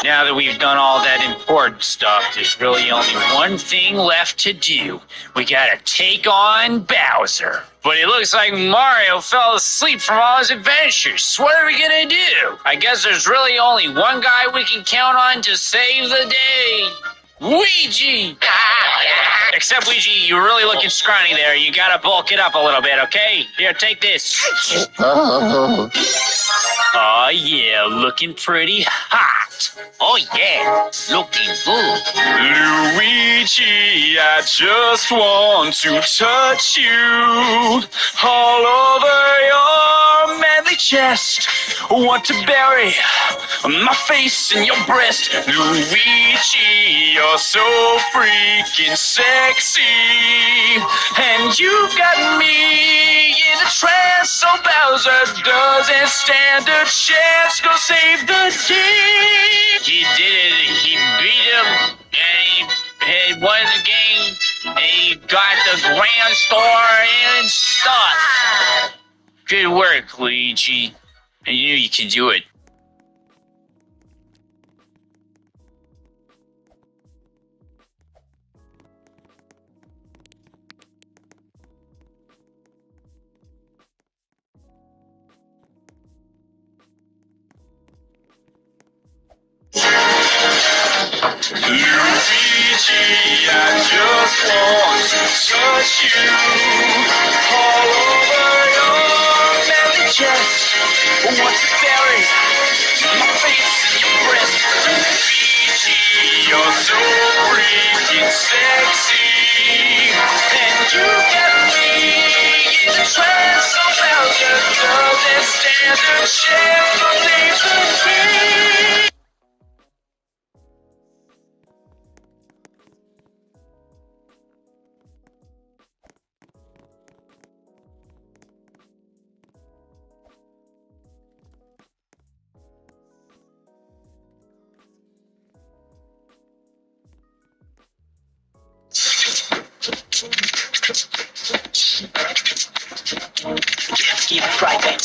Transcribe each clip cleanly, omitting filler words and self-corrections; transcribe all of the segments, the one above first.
Now that we've done all that important stuff, there's really only one thing left to do. We gotta take on Bowser. But it looks like Mario fell asleep from all his adventures. What are we gonna do? I guess there's really only one guy we can count on to save the day. Luigi! Except, Luigi, you're really looking scrawny there. You gotta bulk it up a little bit, okay? Here, take this. Oh, yeah, looking pretty hot. Oh, yeah, looking good. Luigi, I just want to touch you all over your manly chest. Want to bury my face in your breast. Luigi, you're so freaking sexy. And you've got me in a trance, so Bowser doesn't stand a chance. Go save the day. He did it. He beat him, and he won the game. And he got the grand star and stuff. Good work, Luigi. I knew you could do it. Luigi, I just want to touch you all over your belly chest. Want to bury my face in your breast. Luigi, you're so freaking sexy. And you got me in a trance, so Bowser doesn't stand a chance. So leave the day. Keep it private.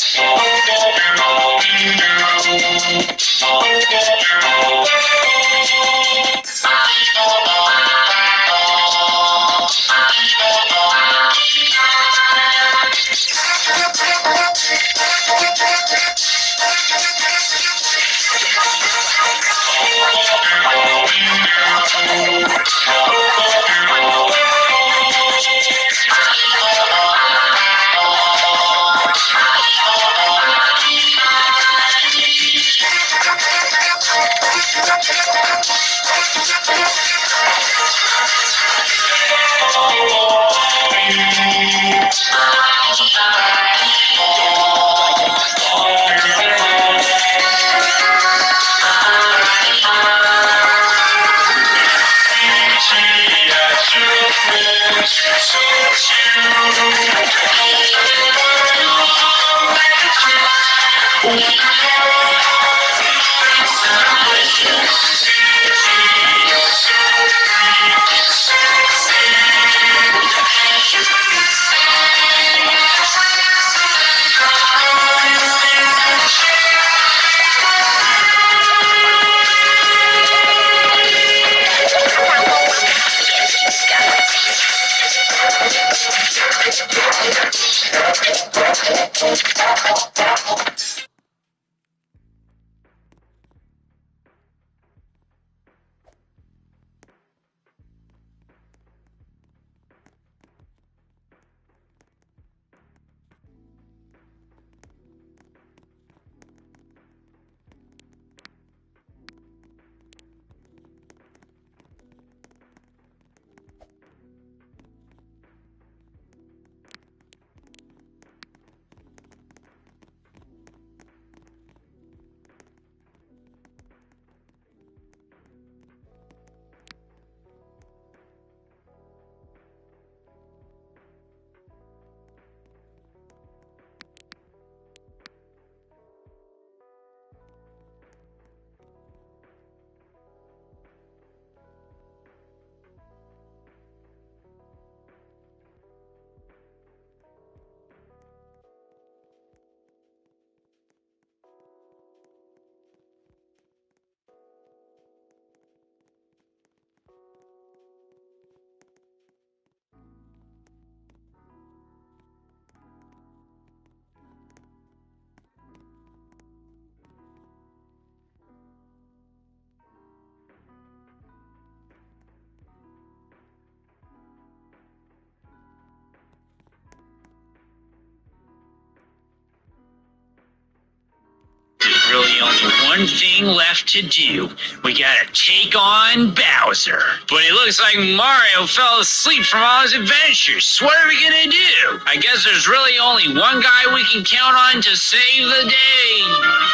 only one thing left to do. We gotta take on Bowser. But it looks like Mario fell asleep from all his adventures. So what are we gonna do? I guess there's really only one guy we can count on to save the day.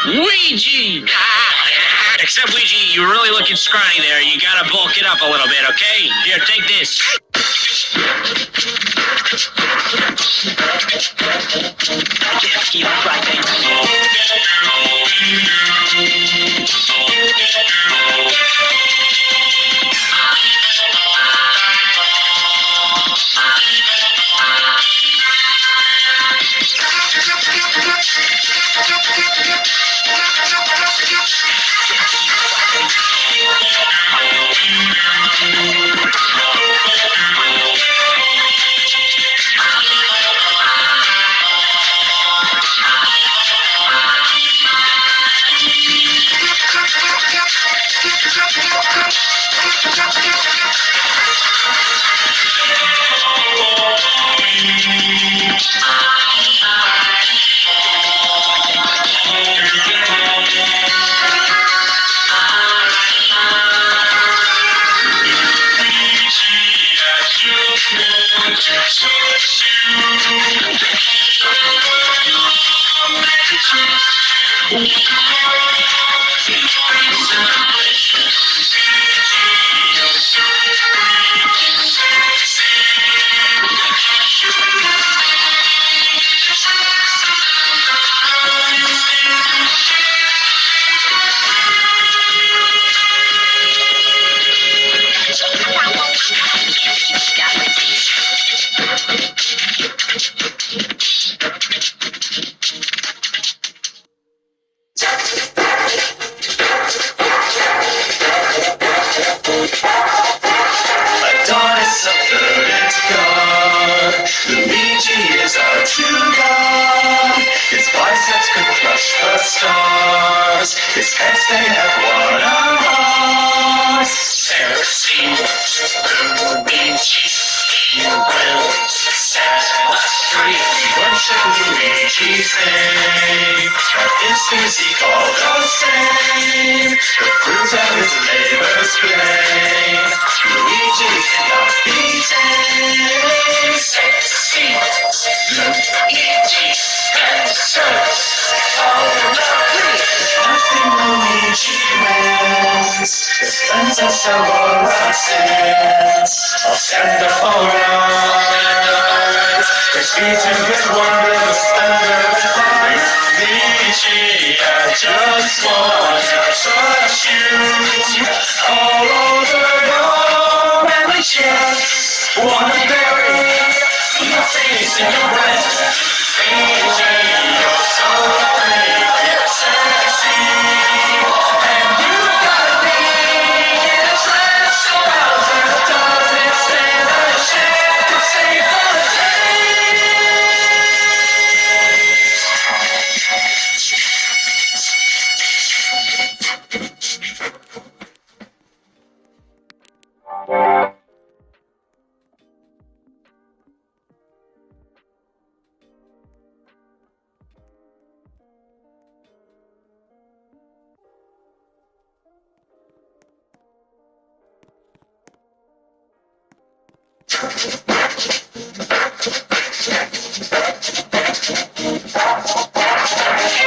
Luigi! Except Luigi, you're really looking scrawny there. You gotta bulk it up a little bit, okay? Here, take this. Keep fighting. Adonis, a verdant god. Luigi is our true god. His biceps could crush the stars. His heads, they have won our hearts. Heresy, Luigi, he will set us free. Worship Luigi's name. At his physique all the same. The fruit of his labor's plain. Luigi cannot be tamed. Sexy Luigi answers all lovely. Nothing Luigi wins. The cleanses of all our sins. I'll stand up all rise. Praise be to his wondrous splendor and light. Luigi, I just wanna touch you all over your manly chest. Wanna bury your face in your breast. Luigi, you're so pretty, you're sexy, and you gotta be in a dress. So Bowser doesn't stand a chance to save the day.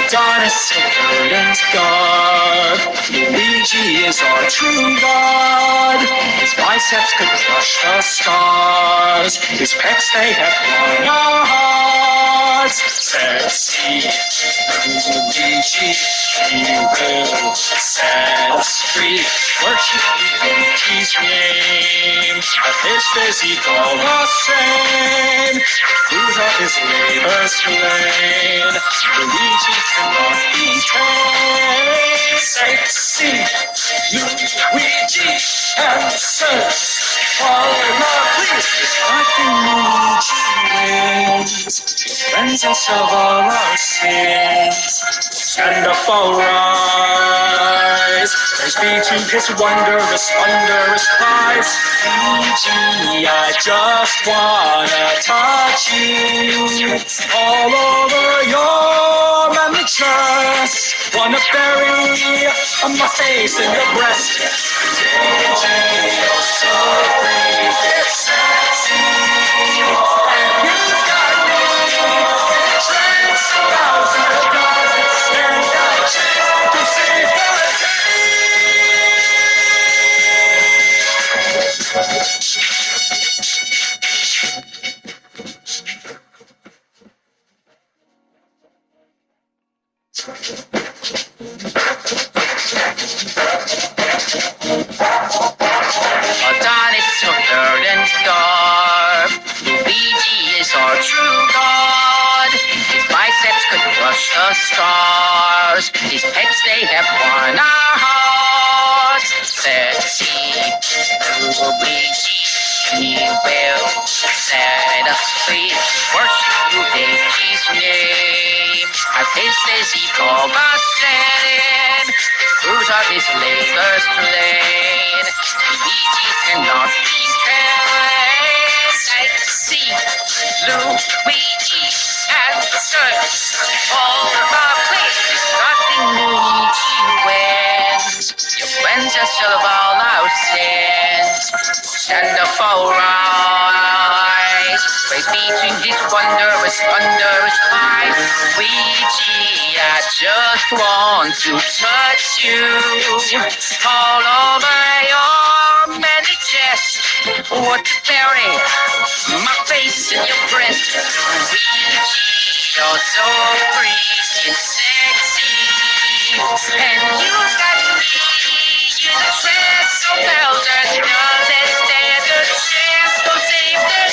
Adonis, a verdant god. Luigi is our true god. His biceps could crush the stars. His pecs, they have won our hearts. Sexy Luigi, he will set us free. Worship Luigi's name. Of his physique all the same. Fruit of his labor's slain. Luigi cannot be tamed. Sexy Luigi answers all lovely. Nothing Luigi wins. Cleanses of all our sins. Stand up, all rise. Praise be to his wondrous, wondrous eyes. Luigi, I just wanna touch you all over your manly chest. Wanna bury my face in your breast. Luigi, you're so pretty, sexy, and you got me in a trance about the doesn't stand a chance to save the Dawn is so third and dark. Luigi is our true god. His biceps could crush the stars. His pecs, they have won our hearts. Sexy Luigi, he will set us free. Worship Luigi's name. Our taste is equal but sin. Fruit of his labors plain. Luigi cannot be trained. I see Luigi and the search. All my place is nothing Luigi wins. Your friends just shall of all our sins. Stand up for rise. Praise be to his wondrous, wondrous eyes. Luigi, I just want to touch you all over your manly chest. Want to bury my face in your breast. Luigi, you're so pretty and sexy, and you got me in a trance so belted. Doesn't stand a chance to save the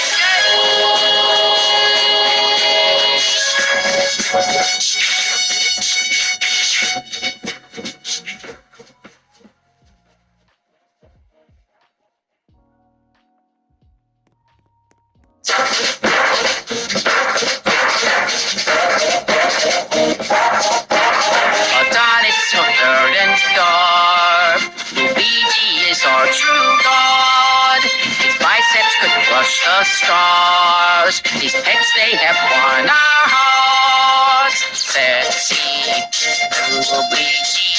Dawn is so third and dark. Luigi is our true god. His biceps could crush the stars. His pecs, they have won our hearts. Sexy Luigi,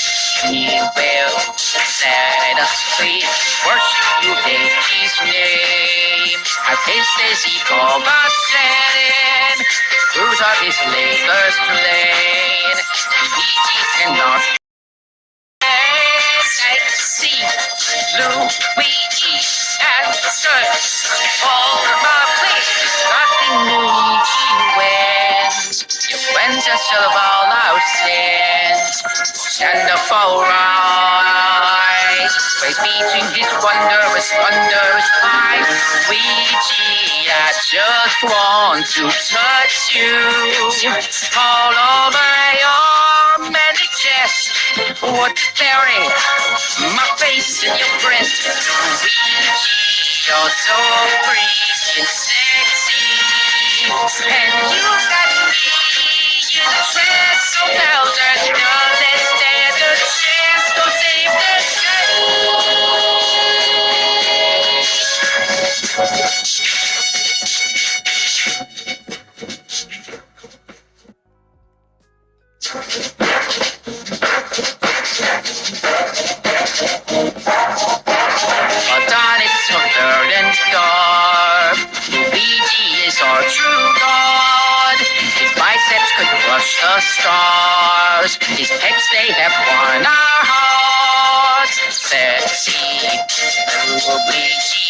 he will set us free. Worship Luigi's name. Our taste is equal but sin. Fruit of his labors plain. Luigi cannot I see Luigi and the search. All my place is nothing Luigi wins. Your friends just shall of all our sins. Stand up for rise. Praise be to his wondrous, wondrous eyes. Luigi, I just want to touch you all over your manly chest. Want to bury my face in your breast. Luigi, you're so pretty and sexy, and you got me in a trance so belted. Doesn't stand a chance to save the Dawn is so third and dark. Luigi is our true god. His biceps could crush the stars. His pecs, they have won our hearts. Sexy Luigi,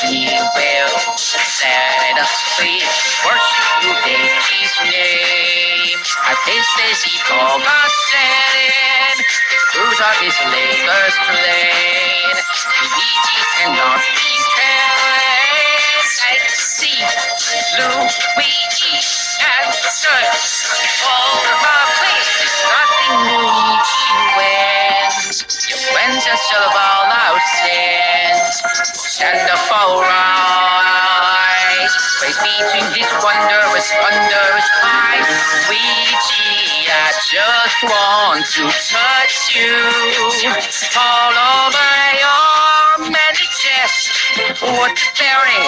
he will set us free. Worship Luigi's name. Our taste is equal but sin. Fruit of his labors plain. Luigi cannot be trained. I see Luigi and the search. All my place is nothing Luigi wins. Your friends just shall of all our sins. Stand up for rise. Praise be to his wondrous, wondrous eyes. Luigi, I just want to touch you all over your manly chest. Want to bury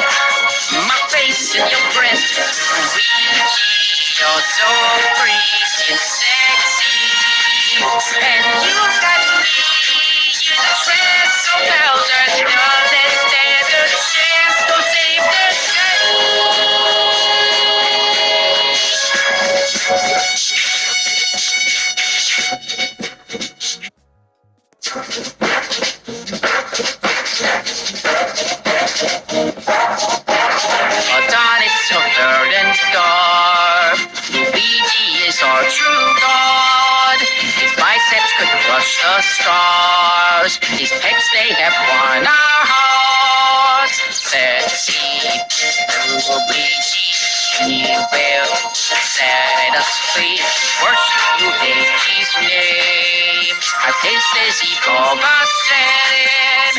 my face in your breast. Luigi, you're so freaking sexy, and you got me in a trance. So Bowser doesn't stand a chance. So save the Adonis of verdant garb. Luigi is our true god. His biceps could crush the stars. His pecs, they have won our hearts. Sexy Luigi, he will set us free. Worship Luigi's name. As his is evil ascended.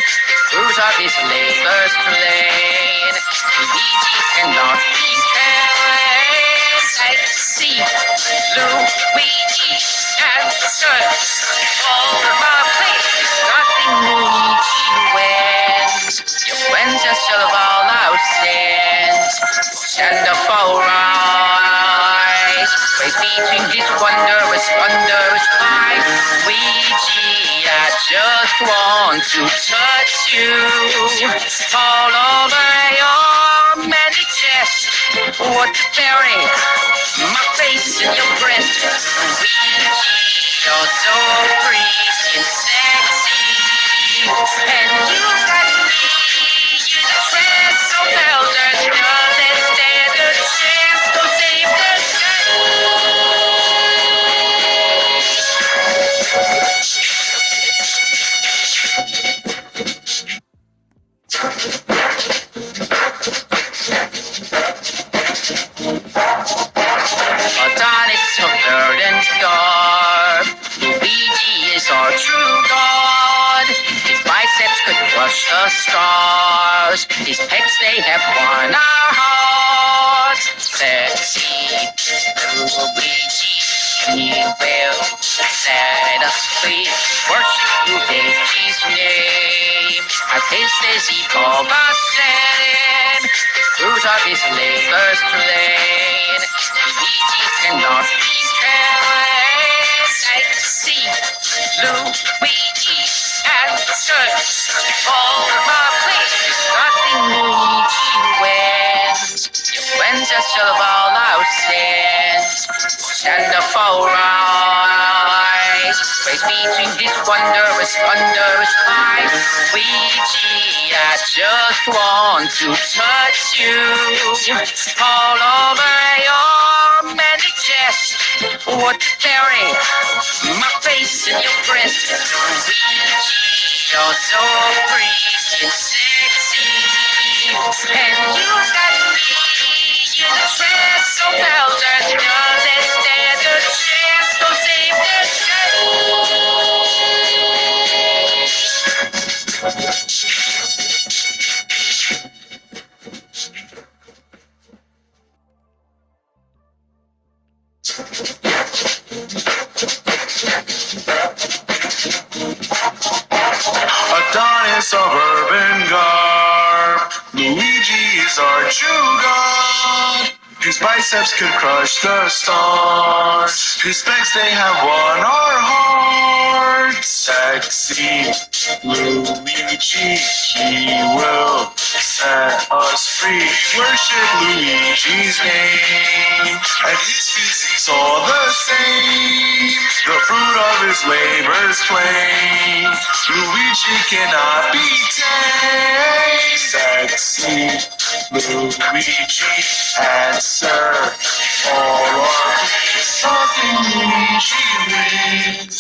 Fruit of his labors plain. Luigi cannot be careless. I see Luigi and search all my place. Nothing Luigi wins. You cleanse us of all our sins. Stand up all rise. Praise between his wondrous eyes. Luigi, I just want to touch you all over your manly chest. Want to bury my face in your breast. Luigi, you're so freaking sexy, and you got me in a trance. So Bowser doesn't stand a chance. So save the Adonis of verdant garb. Luigi is our true god. His biceps could crush the stars. His pecs, they have won our hearts. Sexy Luigi, he will set us free. Worship Luigi's name. As his is evil ascended. Fruit of his labors plain. Luigi cannot be careless. I see Luigi and search all my place. Nothing Luigi wins. You cleanse us of all our sins. Stand up all rise. Praise between his wondrous eyes. Luigi, I just want to touch you all over your manly chest. Want to bury my face in your breast. Luigi, you're so freaking sexy, and you got me in a trance. So Bowser doesn't stand a chance. So save the Adonis of urban garb. Luigi is our true god. His biceps could crush the stars. His pecs, they have won our hearts. Sexy Luigi, he will set us free. Worship Luigi's name, and his physique's all the same. The fruit of his labor's plain. Luigi cannot be tamed. Sexy Luigi, answer all our pleas. Nothing Luigi wins.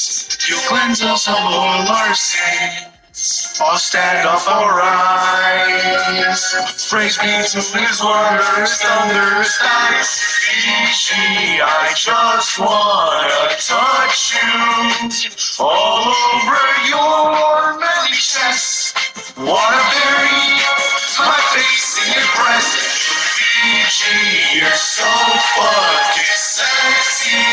You cleanse us of all our sins. All stand up, all rise. Praise be to his wondrous eyes. Luigi, I just wanna touch you all over your manly chest. Wanna bury my face in your breast. Luigi, you're so fucking sexy,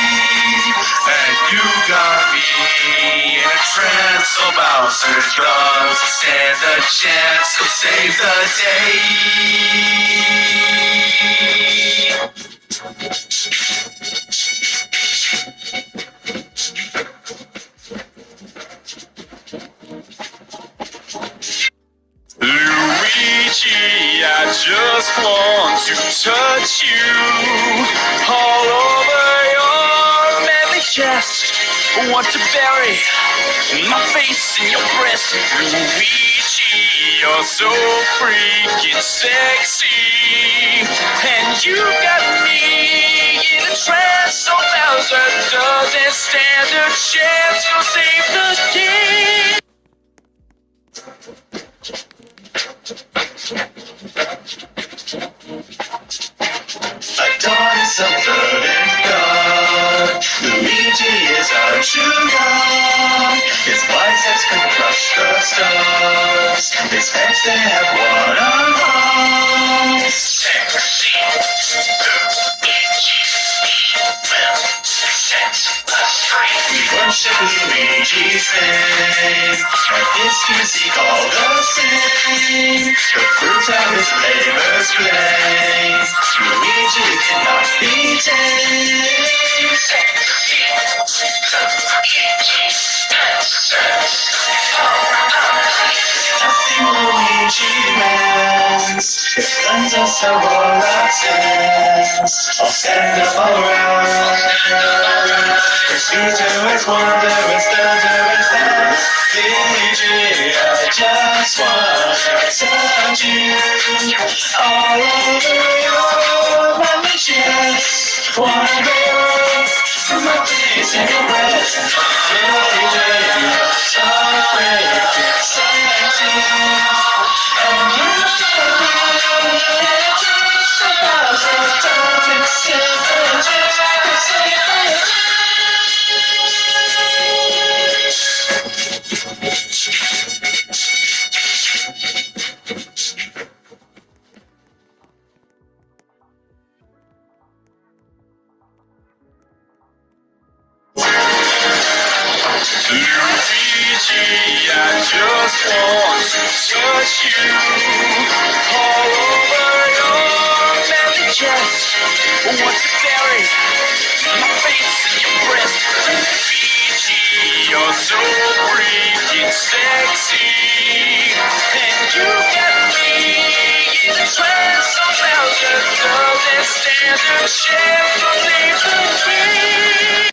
Bowser doesn't stand a chance to save the Luigi, I just want to touch you all over your manly chest. Want to bury my face in your breast. Luigi, you're so freaking sexy, and you got me in a trance. So Bowser doesn't stand a chance. So save the day. Adonis of blood and God. Luigi is our true God. His biceps can crush the stars. His hands they have one arm. Sexy Luigi will set us free. We worship Luigi's name, and his music all the same. The fruits of his labors plain. Luigi cannot be tamed. Sexy Luigi's dancers. Nothing Luigi wins. His lenses are all accents. I'll stand up all around. His feature is wondrous, dangerous dance. Luigi, I just wanna touch you all over your manly chest. Wanna go from my face in your breath. Luigi, you're so freaking sexy, and you just about to touch it, Luigi, I just want to touch you all over your manly chest. Want to bury my face in your breast. Luigi, you're so freaking sexy, and you got me in a trance. So Bowser doesn't stand a chance. So leave the tree.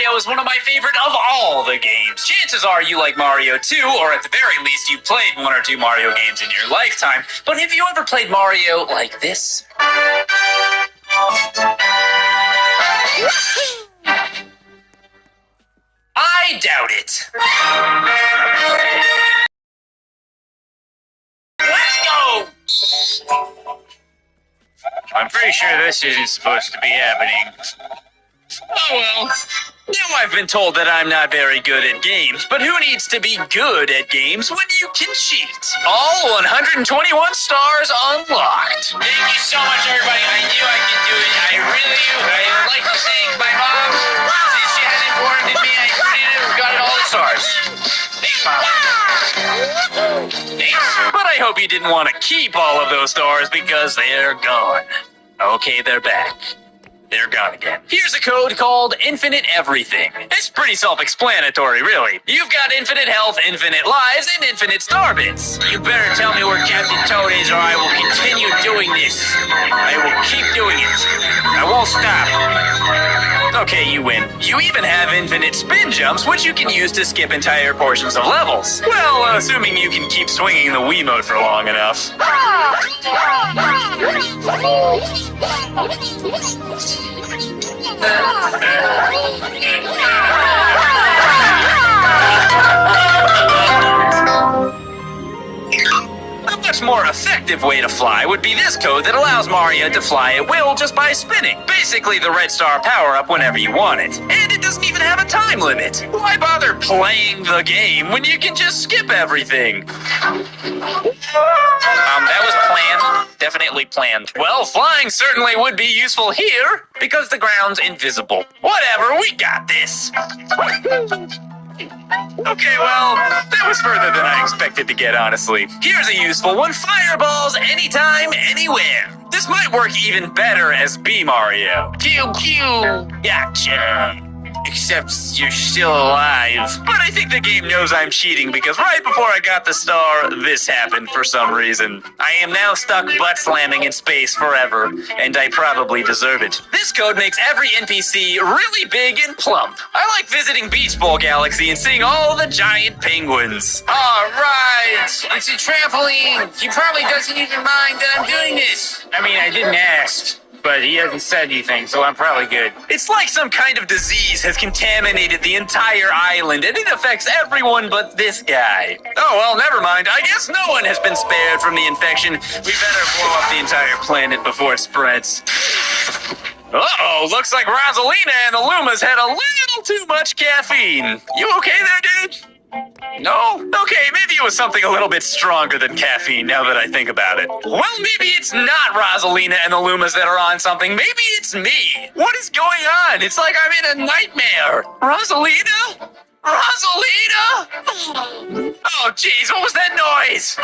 Mario is one of my favorite of all the games. Chances are you like Mario too, or at the very least you've played one or two Mario games in your lifetime. But have you ever played Mario like this? I doubt it. Let's go! I'm pretty sure this isn't supposed to be happening. Oh well. Now I've been told that I'm not very good at games, but who needs to be good at games when you can cheat? All 121 stars unlocked. Thank you so much, everybody. I knew I could do it. I really do. I would like to thank my mom. Since she had informed me, I did it. Got it all the stars. Thanks, Mom. Thanks. But I hope you didn't want to keep all of those stars because they're gone. Okay, they're back. They're gone again. Here's a code called Infinite Everything. It's pretty self-explanatory, really. You've got infinite health, infinite lives, and infinite star bits. You better tell me where Captain Toad is or I will continue doing this. I will keep doing it. I won't stop. Okay, you win. You even have infinite spin jumps, which you can use to skip entire portions of levels. Well, assuming you can keep swinging the Wiimote for long enough. A much more effective way to fly would be this code that allows Mario to fly at will just by spinning. Basically the red star power-up whenever you want it. And it doesn't even have a time limit. Why bother playing the game when you can just skip everything? That was planned. Definitely planned. Well, flying certainly would be useful here, because the ground's invisible. Whatever, we got this. Okay, well, that was further than I expected to get, honestly. Here's a useful one. Fireballs anytime, anywhere. This might work even better as B Mario. Pew, pew. Gotcha. Except you're still alive. But I think the game knows I'm cheating because right before I got the star, this happened for some reason. I am now stuck butt slamming in space forever, and I probably deserve it. This code makes every NPC really big and plump. I like visiting Beach Bowl Galaxy and seeing all the giant penguins. Alright, it's a trampoline. He probably doesn't even mind that I'm doing this. I mean, I didn't ask. But he hasn't said anything, so I'm probably good. It's like some kind of disease has contaminated the entire island, and it affects everyone but this guy. Oh, well, never mind. I guess no one has been spared from the infection. We better blow up the entire planet before it spreads. Uh-oh, looks like Rosalina and the Lumas had a little too much caffeine. You okay there, dude? No? Okay, maybe it was something a little bit stronger than caffeine now that I think about it. Well, maybe it's not Rosalina and the Lumas that are on something. Maybe it's me. What is going on? It's like I'm in a nightmare. Rosalina? Rosalina? Oh, jeez, what was that noise?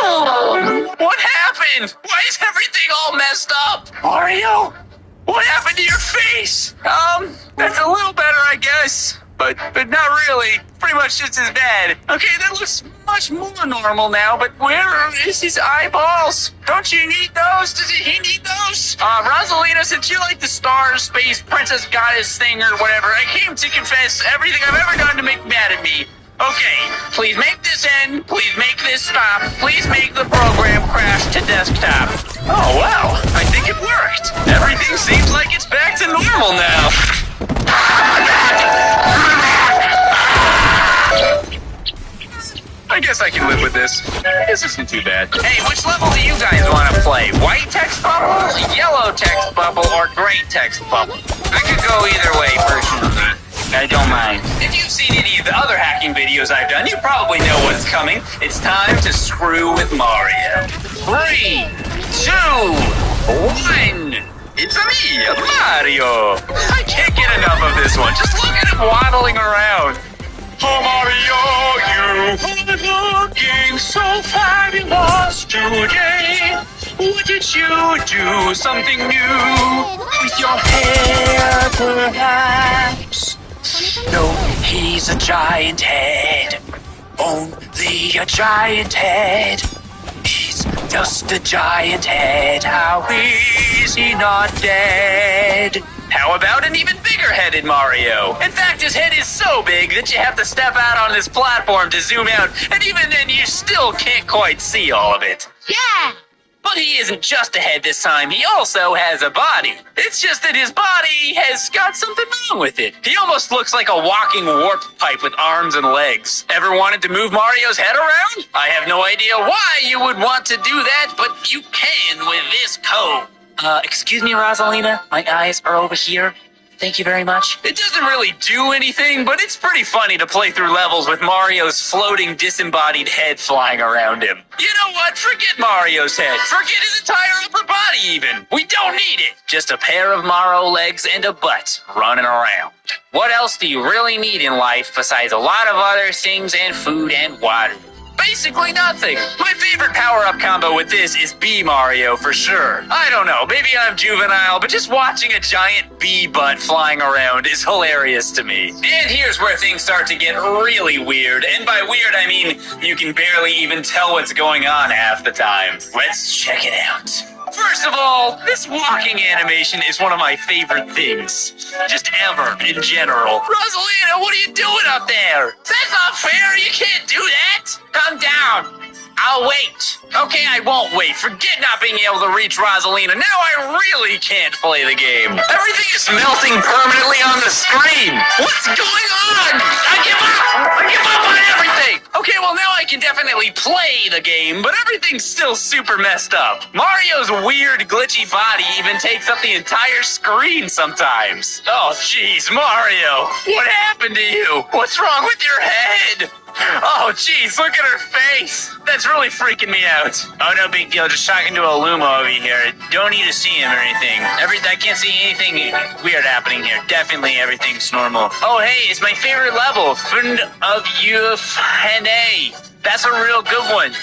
What happened? Why is everything all messed up? Mario? What happened to your face? That's a little better, I guess. But not really. Pretty much just as bad. Okay, that looks much more normal now, but where is his eyeballs? Don't you need those? Does he need those? Rosalina, since you like the Star Space Princess Goddess thing or whatever, I came to confess everything I've ever done to make you mad at me. Okay, please make this end, please make this stop, please make the program crash to desktop. Oh, wow, I think it worked. Everything seems like it's back to normal now. I guess I can live with this. This isn't too bad. Hey, which level do you guys want to play? White text bubble, yellow text bubble, or gray text bubble? I could go either way, personally. I don't mind. If you've seen any of the other hacking videos I've done, you probably know what's coming. It's time to screw with Mario. 3, 2, 1. It's me, Mario. I can't get enough of this one. Just look at him waddling around. Oh, Mario, you are looking so fabulous today. What did you do? Something new with your hair, perhaps? No, he's a giant head. Only a giant head. He's Just a giant head, how is he not dead? How about an even bigger-headed Mario? In fact, his head is so big that you have to step out on this platform to zoom out, and even then you still can't quite see all of it. Yeah! But he isn't just a head this time, he also has a body. It's just that his body has got something wrong with it. He almost looks like a walking warp pipe with arms and legs. Ever wanted to move Mario's head around? I have no idea why you would want to do that, but you can with this code. Excuse me, Rosalina? My eyes are over here. Thank you very much. It doesn't really do anything, but it's pretty funny to play through levels with Mario's floating, disembodied head flying around him. You know what? Forget Mario's head. Forget his entire upper body, even. We don't need it. Just a pair of Mario legs and a butt running around. What else do you really need in life besides a lot of other things and food and water? Basically nothing. My favorite power-up combo with this is Bee Mario for sure. I don't know, maybe I'm juvenile, but just watching a giant bee butt flying around is hilarious to me. And here's where things start to get really weird. And by weird, I mean you can barely even tell what's going on half the time. Let's check it out. First of all, this walking animation is one of my favorite things. Just ever, in general. Rosalina, what are you doing up there? That's not fair, you can't do that! Come down. I'll wait. Okay, I won't wait. Forget not being able to reach Rosalina. Now I really can't play the game. Everything is melting permanently on the screen. What's going on? I give up. I give up on everything. Okay, well now I can definitely play the game, but everything's still super messed up. Mario's weird glitchy body even takes up the entire screen sometimes. Oh jeez, Mario. What happened to you? What's wrong with your head? Oh, jeez, look at her face. That's really freaking me out. Oh, no big deal. Just talking to a Luma over here. Don't need to see him or anything. I can't see anything weird happening here. Definitely everything's normal. Oh, hey, it's my favorite level. Fund of Youth and A. That's a real good one.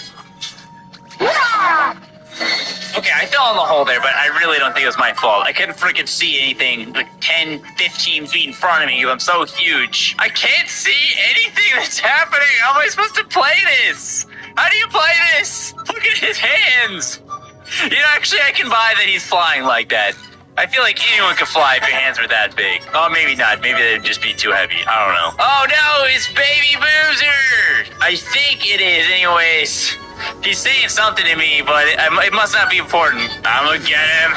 Okay, I fell in the hole there, but I really don't think it was my fault. I couldn't freaking see anything like 10, 15 feet in front of me because I'm so huge. I can't see anything that's happening. How am I supposed to play this? How do you play this? Look at his hands. You know, actually, I can buy that he's flying like that. I feel like anyone could fly if your hands were that big. Oh, maybe not. Maybe they'd just be too heavy. I don't know. Oh, no, it's Baby Boozer. I think it is anyways. He's saying something to me, but it must not be important. I'm gonna get him.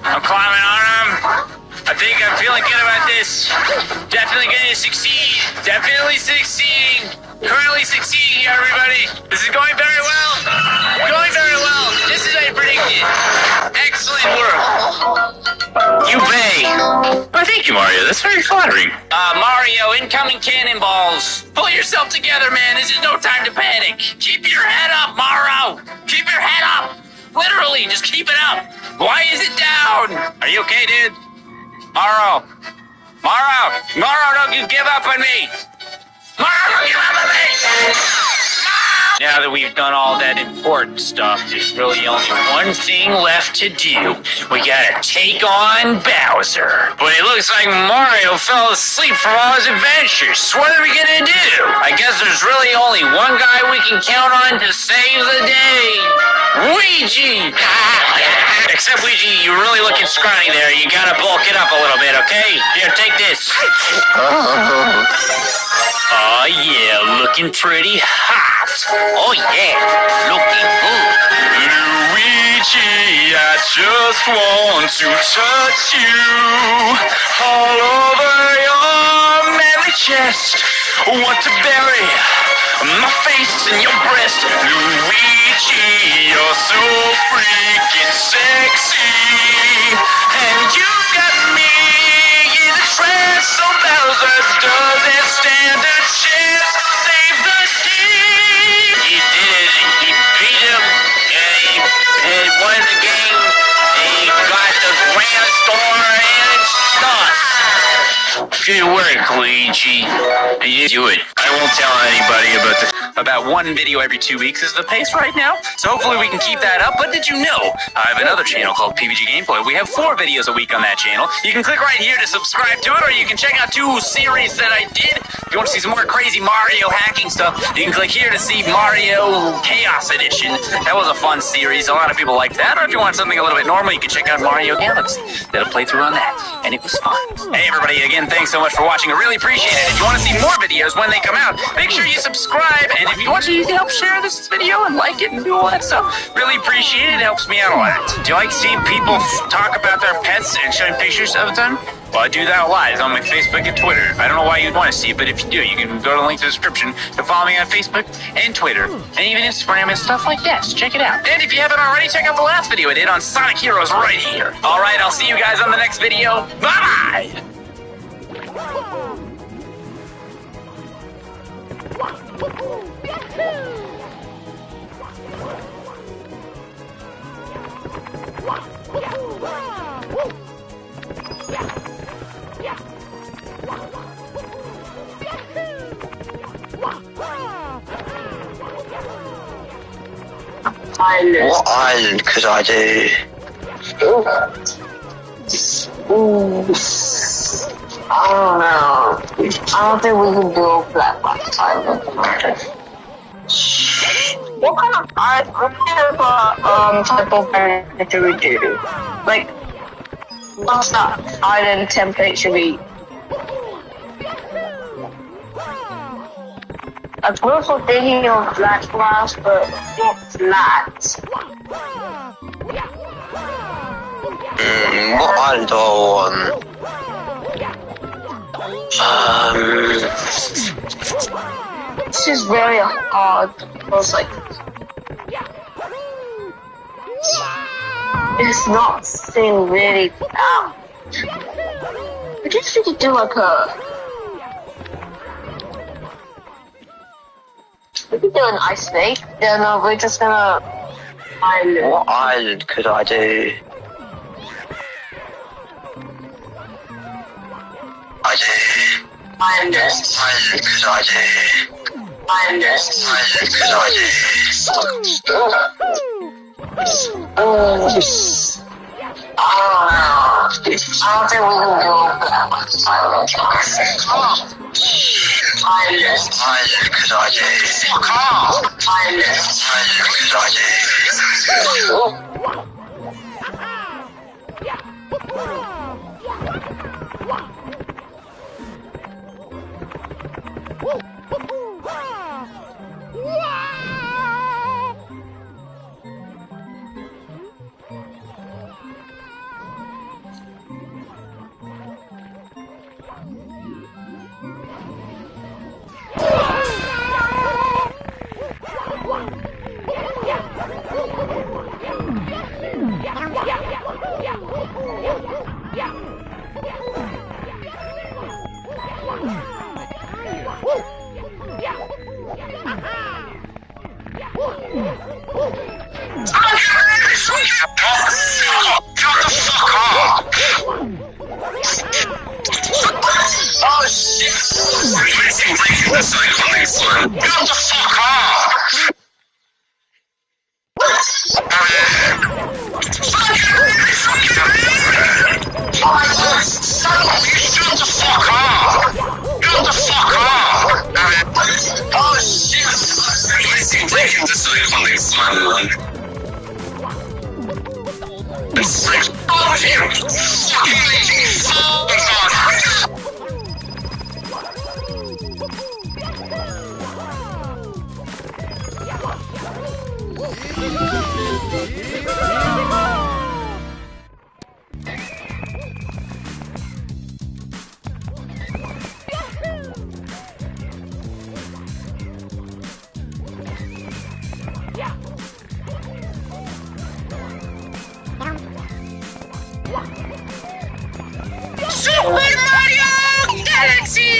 I'm climbing on him. I think I'm feeling good about this. Definitely gonna succeed. Definitely succeeding. Currently succeeding here, everybody. This is going very well. Going very well. Just as I predicted. Excellent work. You may. Oh, thank you, Mario. That's very flattering. Mario, incoming cannonballs. Pull yourself together, man. This is no time to panic. Keep your head up, Mario. Keep your head up. Literally, just keep it up. Why is it down? Are you okay, dude? Mario. Don't you give up on me. Mario, don't give up on me. Now that we've done all that important stuff, there's really only one thing left to do. We gotta take on Bowser. But it looks like Mario fell asleep from all his adventures. So what are we gonna do? I guess there's really only one guy we can count on to save the day. Luigi! Except Luigi, you're really looking scrawny there. You gotta bulk it up a little bit, okay? Here, take this. Oh yeah, looking pretty hot. Oh yeah, looking good. Luigi, I just want to touch you all over your manly chest. Want to bury my face in your breast. Luigi, you're so freaking sexy. And you got me in a trance, so Bowser doesn't stand a chance to save the day. He did it. He beat him. He won the game. He got the grand score and stuff. Gee work, Luigi. And you do it. I won't tell anybody about one video every 2 weeks is the pace right now. So hopefully we can keep that up. But did you know I have another channel called PBG Gameplay? We have 4 videos a week on that channel. You can click right here to subscribe to it, or you can check out 2 series that I did. If you want to see some more crazy Mario hacking stuff, you can click here to see Mario Chaos Edition. That was a fun series. A lot of people liked that. Or if you want something a little bit normal, you can check out Mario Galaxy. Did a playthrough on that, and it was fun. Hey everybody, again, thanks so much for watching. I really appreciate it. If you want to see more videos when they come out, make sure you subscribe. And if you want to, you can help share this video and like it and do all that stuff. Really appreciate it. It helps me out a lot. Do you like seeing people talk about their pets and showing pictures of them? Well, I do that a lot. It's on my Facebook and Twitter. I don't know why you'd want to see it, but if you do, you can go to the link in the description to follow me on Facebook and Twitter, and even Instagram and stuff like that. So check it out. And if you haven't already, check out the last video I did on Sonic Heroes right here. All right, I'll see you guys on the next video. Bye! What island could I do? Ooh. I don't know. I don't think we can do a Black Box Island. What kind of type of island do we do? Like, what's that island template should be? I was also thinking of Black Glass, but not flat. What island do I want? This is very hard because, like, it's not sitting really out. I guess we could do like we could do an ice lake. Then we're just gonna island. What island could I do? Island Could I do? Island Could I do? I don't think we can do that much island. Could I do? Could I do? Oh shit! Get the fuck off! Shut the fuck up! Get the fuck up! Oh shit! Taking this away from the sun. It's like, oh you fucking Super Mario Galaxy!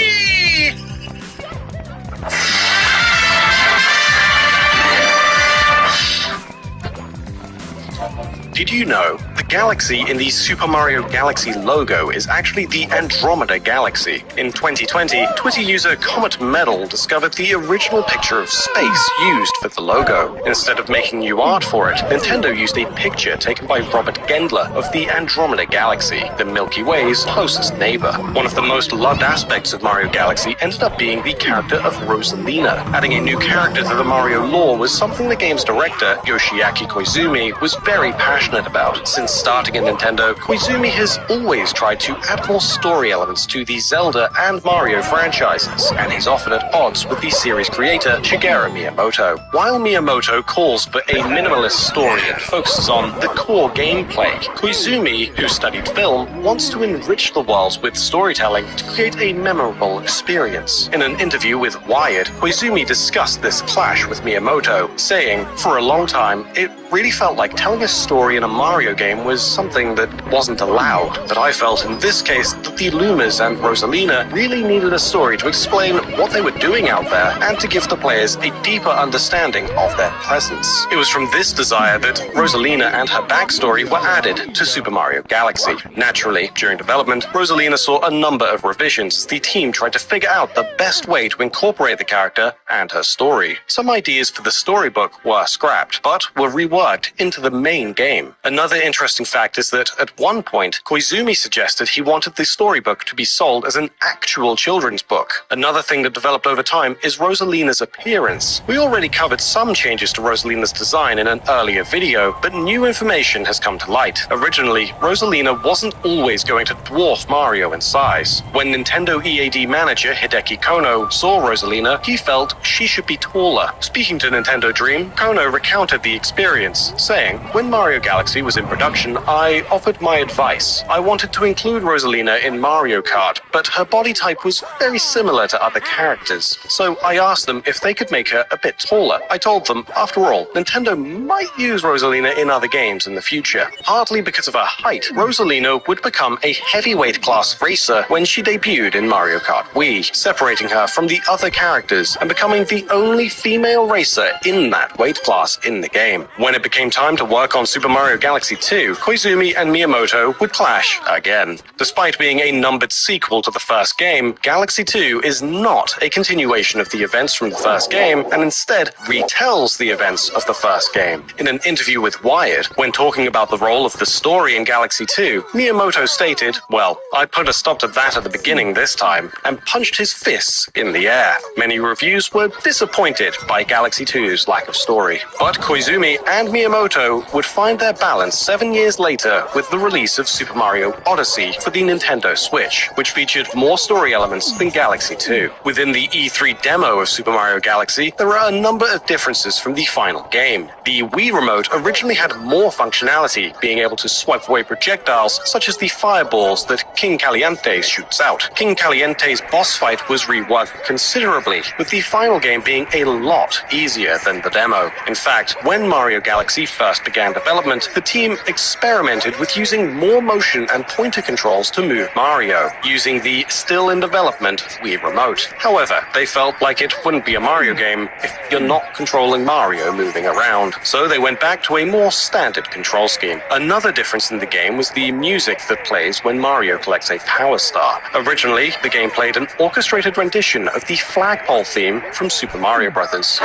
Did you know the galaxy in the Super Mario Galaxy logo is actually the Andromeda Galaxy. In 2020, Twitter user Comet Medal discovered the original picture of space used for the logo. Instead of making new art for it, Nintendo used a picture taken by Robert Gendler of the Andromeda Galaxy, the Milky Way's closest neighbor. One of the most loved aspects of Mario Galaxy ended up being the character of Rosalina. Adding a new character to the Mario lore was something the game's director, Yoshiaki Koizumi, was very passionate about. Since starting at Nintendo, Koizumi has always tried to add more story elements to the Zelda and Mario franchises, and he's often at odds with the series creator, Shigeru Miyamoto. While Miyamoto calls for a minimalist story and focuses on the core gameplay, Koizumi, who studied film, wants to enrich the world with storytelling to create a memorable experience. In an interview with Wired, Koizumi discussed this clash with Miyamoto, saying, "For a long time, it really felt like telling a story in a Mario game was something that wasn't allowed. But I felt in this case that the Lumas and Rosalina really needed a story to explain what they were doing out there and to give the players a deeper understanding of their presence." It was from this desire that Rosalina and her backstory were added to Super Mario Galaxy. Naturally, during development, Rosalina saw a number of revisions as the team tried to figure out the best way to incorporate the character and her story. Some ideas for the storybook were scrapped, but were reworked into the main game. Another interesting fact is that at one point, Koizumi suggested he wanted the storybook to be sold as an actual children's book. Another thing that developed over time is Rosalina's appearance. We already covered some changes to Rosalina's design in an earlier video, but new information has come to light. Originally, Rosalina wasn't always going to dwarf Mario in size. When Nintendo EAD manager Hideki Kono saw Rosalina, he felt she should be taller. Speaking to Nintendo Dream, Kono recounted the experience, saying, "When Mario Galaxy was in production, I offered my advice. I wanted to include Rosalina in Mario Kart, but her body type was very similar to other characters. So I asked them if they could make her a bit taller. I told them, after all, Nintendo might use Rosalina in other games in the future. Partly because of her height, Rosalina would become a heavyweight class racer when she debuted in Mario Kart Wii, separating her from the other characters and becoming the only female racer in that weight class in the game. When it became time to work on Super Mario Galaxy 2, Koizumi and Miyamoto would clash again. Despite being a numbered sequel to the first game, Galaxy 2 is not a continuation of the events from the first game, and instead retells the events of the first game. In an interview with Wired, when talking about the role of the story in Galaxy 2, Miyamoto stated, "Well, I put a stop to that at the beginning this time, and punched his fists in the air." Many reviews were disappointed by Galaxy 2's lack of story. But Koizumi and Miyamoto would find their balance 7 years later with the release of Super Mario Odyssey for the Nintendo Switch, which featured more story elements than Galaxy 2. Within the E3 demo of Super Mario Galaxy, there are a number of differences from the final game. The Wii Remote originally had more functionality, being able to swipe away projectiles such as the fireballs that King Caliente shoots out. King Caliente's boss fight was reworked considerably, with the final game being a lot easier than the demo. In fact, when Mario Galaxy first began development, the team experimented with using more motion and pointer controls to move Mario, using the still-in-development Wii Remote. However, they felt like it wouldn't be a Mario game if you're not controlling Mario moving around, so they went back to a more standard control scheme. Another difference in the game was the music that plays when Mario collects a Power Star. Originally, the game played an orchestrated rendition of the flagpole theme from Super Mario Bros.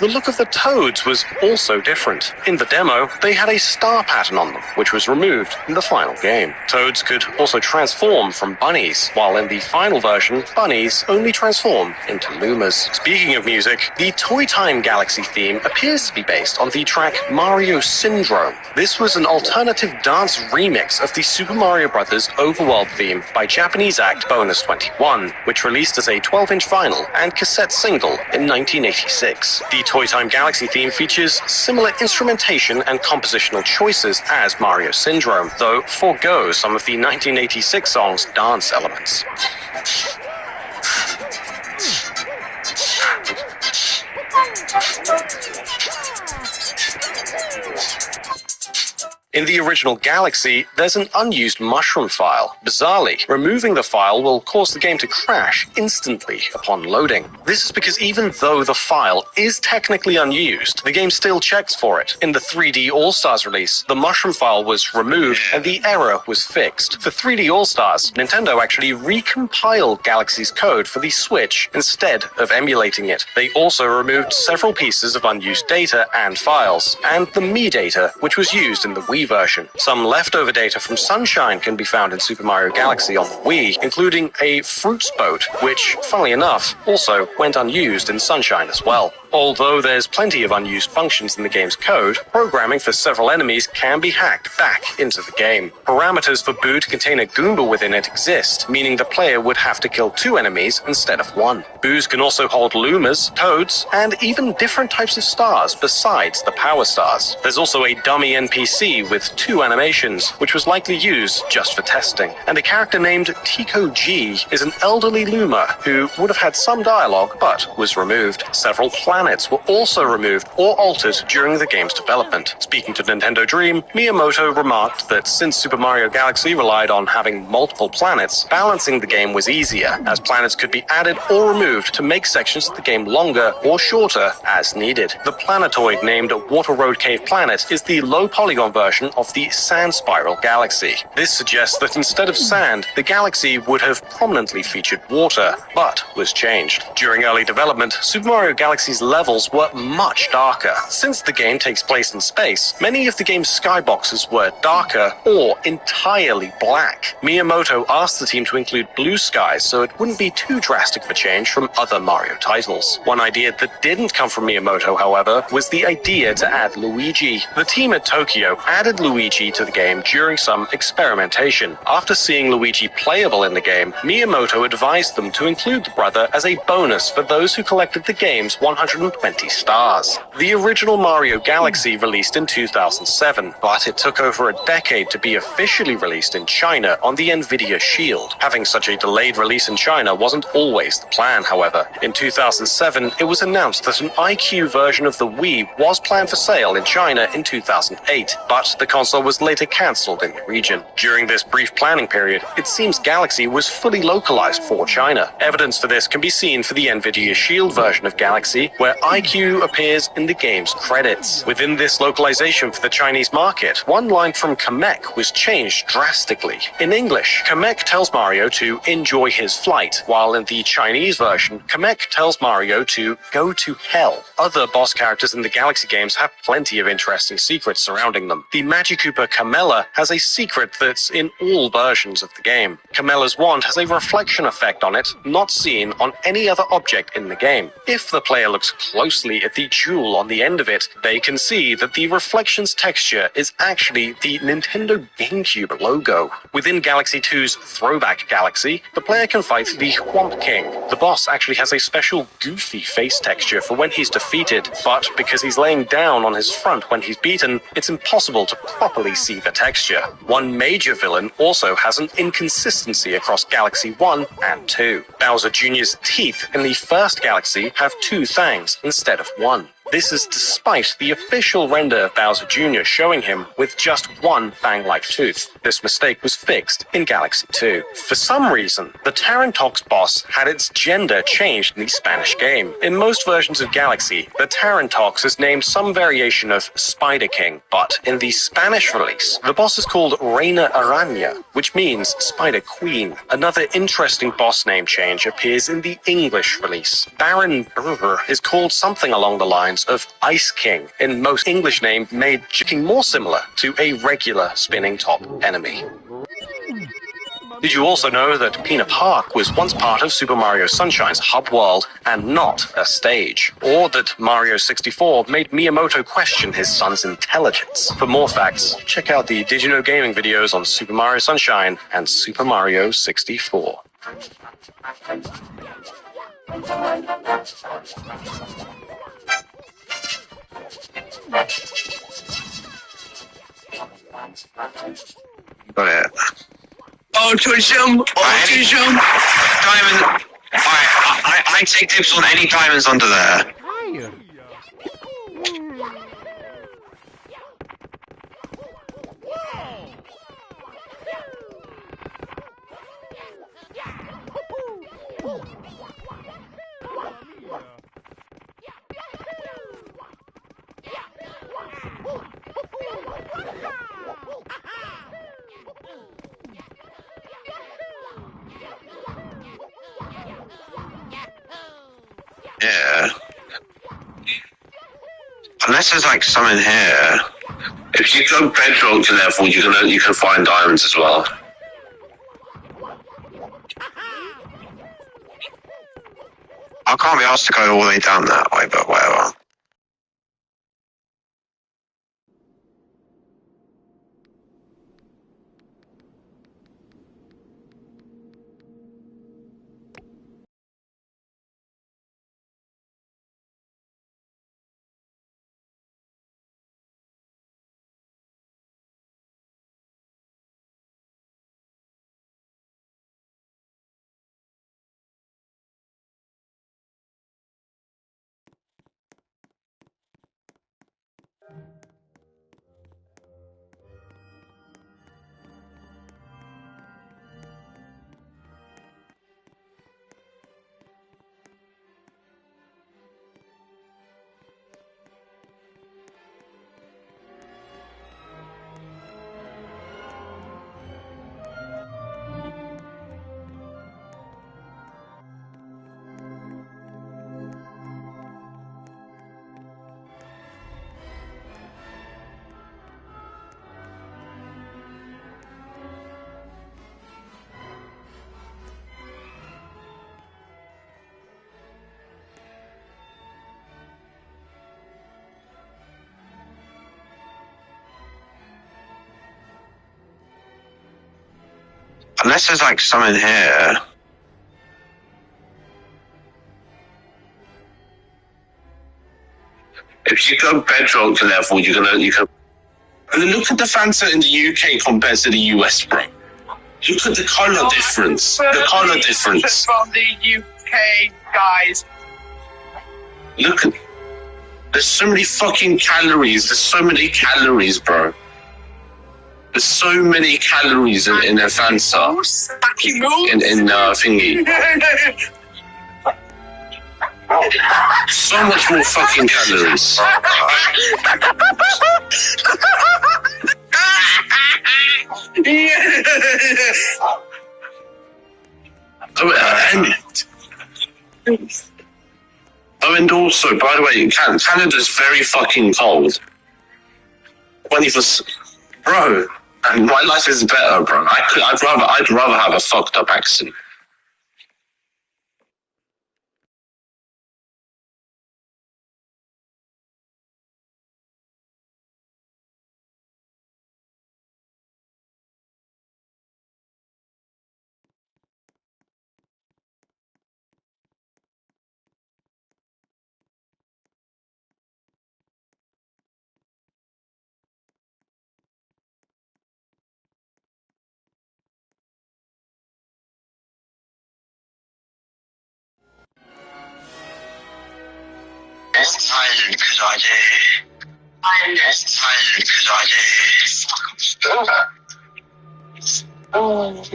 The look of the Toads was also different. In the demo, they had a star pattern on them, which was removed in the final game. Toads could also transform from bunnies, while in the final version, bunnies only transform into Lumas. Speaking of music, the Toy Time Galaxy theme appears to be based on the track Mario Syndrome. This was an alternative dance remix of the Super Mario Bros. Overworld theme by Japanese act Bonus 21, which released as a 12-inch vinyl and cassette single in 1986. The Toy Time Galaxy theme features similar instrumentation and compositional choices as Mario Syndrome, though forgoes some of the 1986 song's dance elements. In the original Galaxy, there's an unused mushroom file. Bizarrely, removing the file will cause the game to crash instantly upon loading. This is because even though the file is technically unused, the game still checks for it. In the 3D All-Stars release, the mushroom file was removed and the error was fixed. For 3D All-Stars, Nintendo actually recompiled Galaxy's code for the Switch instead of emulating it. They also removed several pieces of unused data and files, and the Mii data, which was used in the Wii version. Some leftover data from Sunshine can be found in Super Mario Galaxy on the Wii, including a Fruits boat, which, funnily enough, also went unused in Sunshine as well. Although there's plenty of unused functions in the game's code, programming for several enemies can be hacked back into the game. Parameters for Boo to contain a Goomba within it exist, meaning the player would have to kill 2 enemies instead of 1. Boos can also hold Lumas, Toads, and even different types of stars besides the Power Stars. There's also a dummy NPC with 2 animations, which was likely used just for testing. And a character named Tico G is an elderly Luma who would have had some dialogue but was removed. Several planets were also removed or altered during the game's development. Speaking to Nintendo Dream, Miyamoto remarked that since Super Mario Galaxy relied on having multiple planets, balancing the game was easier, as planets could be added or removed to make sections of the game longer or shorter as needed. The planetoid named Water Road Cave Planet is the low-polygon version of the Sand Spiral Galaxy. This suggests that instead of sand, the galaxy would have prominently featured water, but was changed. During early development, Super Mario Galaxy's levels were much darker. Since the game takes place in space, many of the game's skyboxes were darker or entirely black. Miyamoto asked the team to include blue skies so it wouldn't be too drastic of a change from other Mario titles. One idea that didn't come from Miyamoto, however, was the idea to add Luigi. The team at Tokyo added Luigi to the game during some experimentation. After seeing Luigi playable in the game, Miyamoto advised them to include the brother as a bonus for those who collected the game's 120 stars. The original Mario Galaxy released in 2007, but it took over a decade to be officially released in China on the Nvidia Shield. Having such a delayed release in China wasn't always the plan, however. In 2007, it was announced that an iQ version of the Wii was planned for sale in China in 2008, but the console was later cancelled in the region. During this brief planning period, it seems Galaxy was fully localized for China. Evidence for this can be seen for the Nvidia Shield version of Galaxy, where iQ appears in the game's credits. Within this localization for the Chinese market, one line from Kamek was changed drastically. In English, Kamek tells Mario to enjoy his flight, while in the Chinese version, Kamek tells Mario to go to hell. Other boss characters in the Galaxy games have plenty of interesting secrets surrounding them. The Magikoopa Camella has a secret that's in all versions of the game. Camella's wand has a reflection effect on it, not seen on any other object in the game. If the player looks closely at the jewel on the end of it, they can see that the reflection's texture is actually the Nintendo GameCube logo. Within Galaxy 2's Throwback Galaxy, the player can fight the Whomp King. The boss actually has a special goofy face texture for when he's defeated, but because he's laying down on his front when he's beaten, it's impossible to properly see the texture. One major villain also has an inconsistency across Galaxy 1 and 2. Bowser Jr.'s teeth in the first Galaxy have 2 fangs instead of 1. This is despite the official render of Bowser Jr. showing him with just 1 fang-like tooth. This mistake was fixed in Galaxy 2. For some reason, the Tarantox boss had its gender changed in the Spanish game. In most versions of Galaxy, the Tarantox is named some variation of Spider King, but in the Spanish release, the boss is called Reina Araña, which means Spider Queen. Another interesting boss name change appears in the English release. Baron Brugger is called something along the lines of Ice King, in most English name made looking more similar to a regular spinning top enemy. Did you also know that Peanut Park was once part of Super Mario Sunshine's hub world and not a stage? Or that Mario 64 made Miyamoto question his son's intelligence? For more facts, check out the Did You Know Gaming videos on Super Mario Sunshine and Super Mario 64. Got it. Autism! Autism! Diamond. Alright, I take tips on any diamonds under there. Unless there's like some in here. If you go bedrock level, you can find diamonds as well. I can't be asked to go all the way down that way, but whatever. Unless there's like some in here. If you go bedrock level, you can. Look at the Fanta in the UK compared to the US, bro. Look at the color difference. The color difference. From the UK guys. Look at. There's so many fucking calories. There's so many calories, bro. There's so many calories in a Fanta. In thingy. So much more fucking calories. And also, by the way, Canada's very fucking cold. 20%, bro. And my life is better, bro. I'd rather have a fucked up accent. Oh, I don't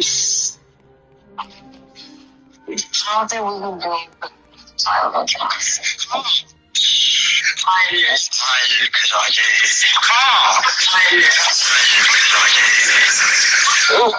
think we can do it. I don't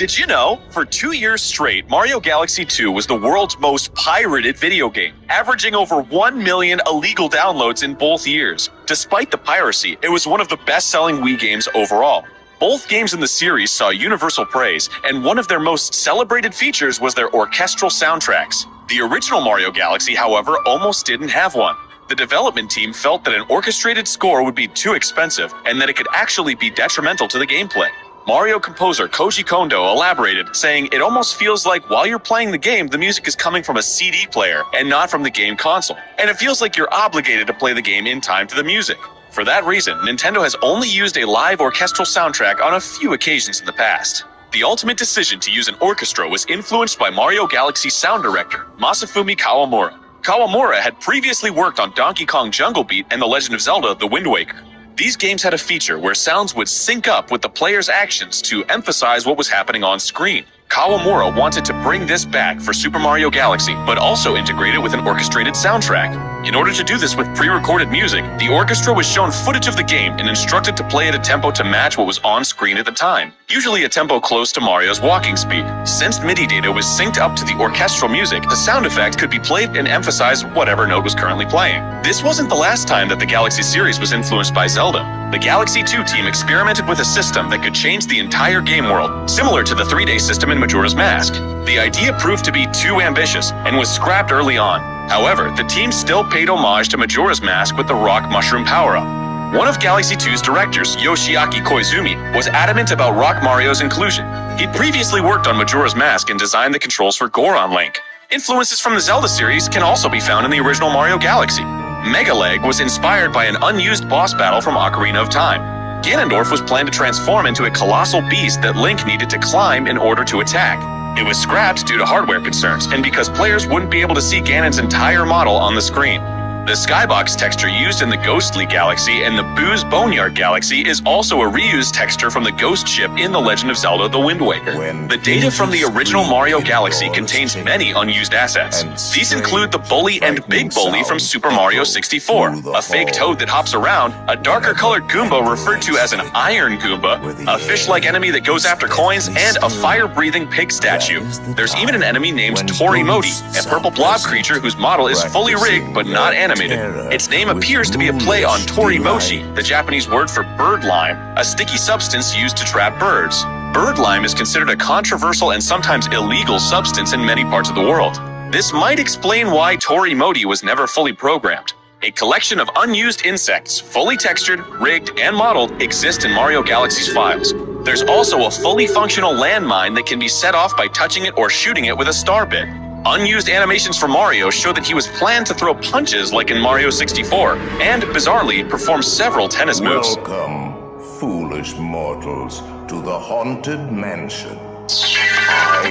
Did you know? For 2 years straight, Mario Galaxy 2 was the world's most pirated video game, averaging over 1 million illegal downloads in both years. Despite the piracy, it was one of the best-selling Wii games overall. Both games in the series saw universal praise, and one of their most celebrated features was their orchestral soundtracks. The original Mario Galaxy, however, almost didn't have one. The development team felt that an orchestrated score would be too expensive, and that it could actually be detrimental to the gameplay. Mario composer Koji Kondo elaborated, saying, "It almost feels like while you're playing the game, the music is coming from a CD player and not from the game console. And it feels like you're obligated to play the game in time to the music." For that reason, Nintendo has only used a live orchestral soundtrack on a few occasions in the past. The ultimate decision to use an orchestra was influenced by Mario Galaxy's sound director, Masafumi Kawamura. Kawamura had previously worked on Donkey Kong Jungle Beat and The Legend of Zelda: The Wind Waker. These games had a feature where sounds would sync up with the player's actions to emphasize what was happening on screen. Kawamura wanted to bring this back for Super Mario Galaxy, but also integrate it with an orchestrated soundtrack. In order to do this with pre-recorded music, the orchestra was shown footage of the game and instructed to play at a tempo to match what was on screen at the time, usually a tempo close to Mario's walking speed. Since MIDI data was synced up to the orchestral music, the sound effect could be played and emphasize whatever note was currently playing. This wasn't the last time that the Galaxy series was influenced by Zelda. The Galaxy 2 team experimented with a system that could change the entire game world, similar to the 3-day system in Majora's Mask. The idea proved to be too ambitious and was scrapped early on. However, the team still paid homage to Majora's Mask with the Rock Mushroom power-up. One of Galaxy 2's directors, Yoshiaki Koizumi, was adamant about Rock Mario's inclusion. He'd previously worked on Majora's Mask and designed the controls for Goron Link. Influences from the Zelda series can also be found in the original Mario Galaxy. Mega Leg was inspired by an unused boss battle from Ocarina of Time. Ganondorf was planned to transform into a colossal beast that Link needed to climb in order to attack. It was scrapped due to hardware concerns, and because players wouldn't be able to see Ganon's entire model on the screen. The skybox texture used in the Ghostly Galaxy and the Boo's Boneyard Galaxy is also a reused texture from the Ghost Ship in The Legend of Zelda: The Wind Waker. The data from the original Mario Galaxy contains many unused assets. These include the Bully and Big Bully from Super Mario 64, a fake toad that hops around, a darker colored Goomba referred to as an Iron Goomba, a fish-like enemy that goes after coins, and a fire-breathing pig statue. There's even an enemy named Tori Modi, a purple blob creature whose model is fully rigged but not animated. Its name appears to be a play on tori mochi, the Japanese word for bird lime, a sticky substance used to trap birds. Bird lime is considered a controversial and sometimes illegal substance in many parts of the world. This might explain why Tori Modi was never fully programmed. A collection of unused insects, fully textured, rigged, and modeled, exist in Mario Galaxy's files. There's also a fully functional landmine that can be set off by touching it or shooting it with a star bit. Unused animations for Mario show that he was planned to throw punches like in Mario 64, and, bizarrely, perform several tennis moves. Welcome, foolish mortals, to the Haunted Mansion.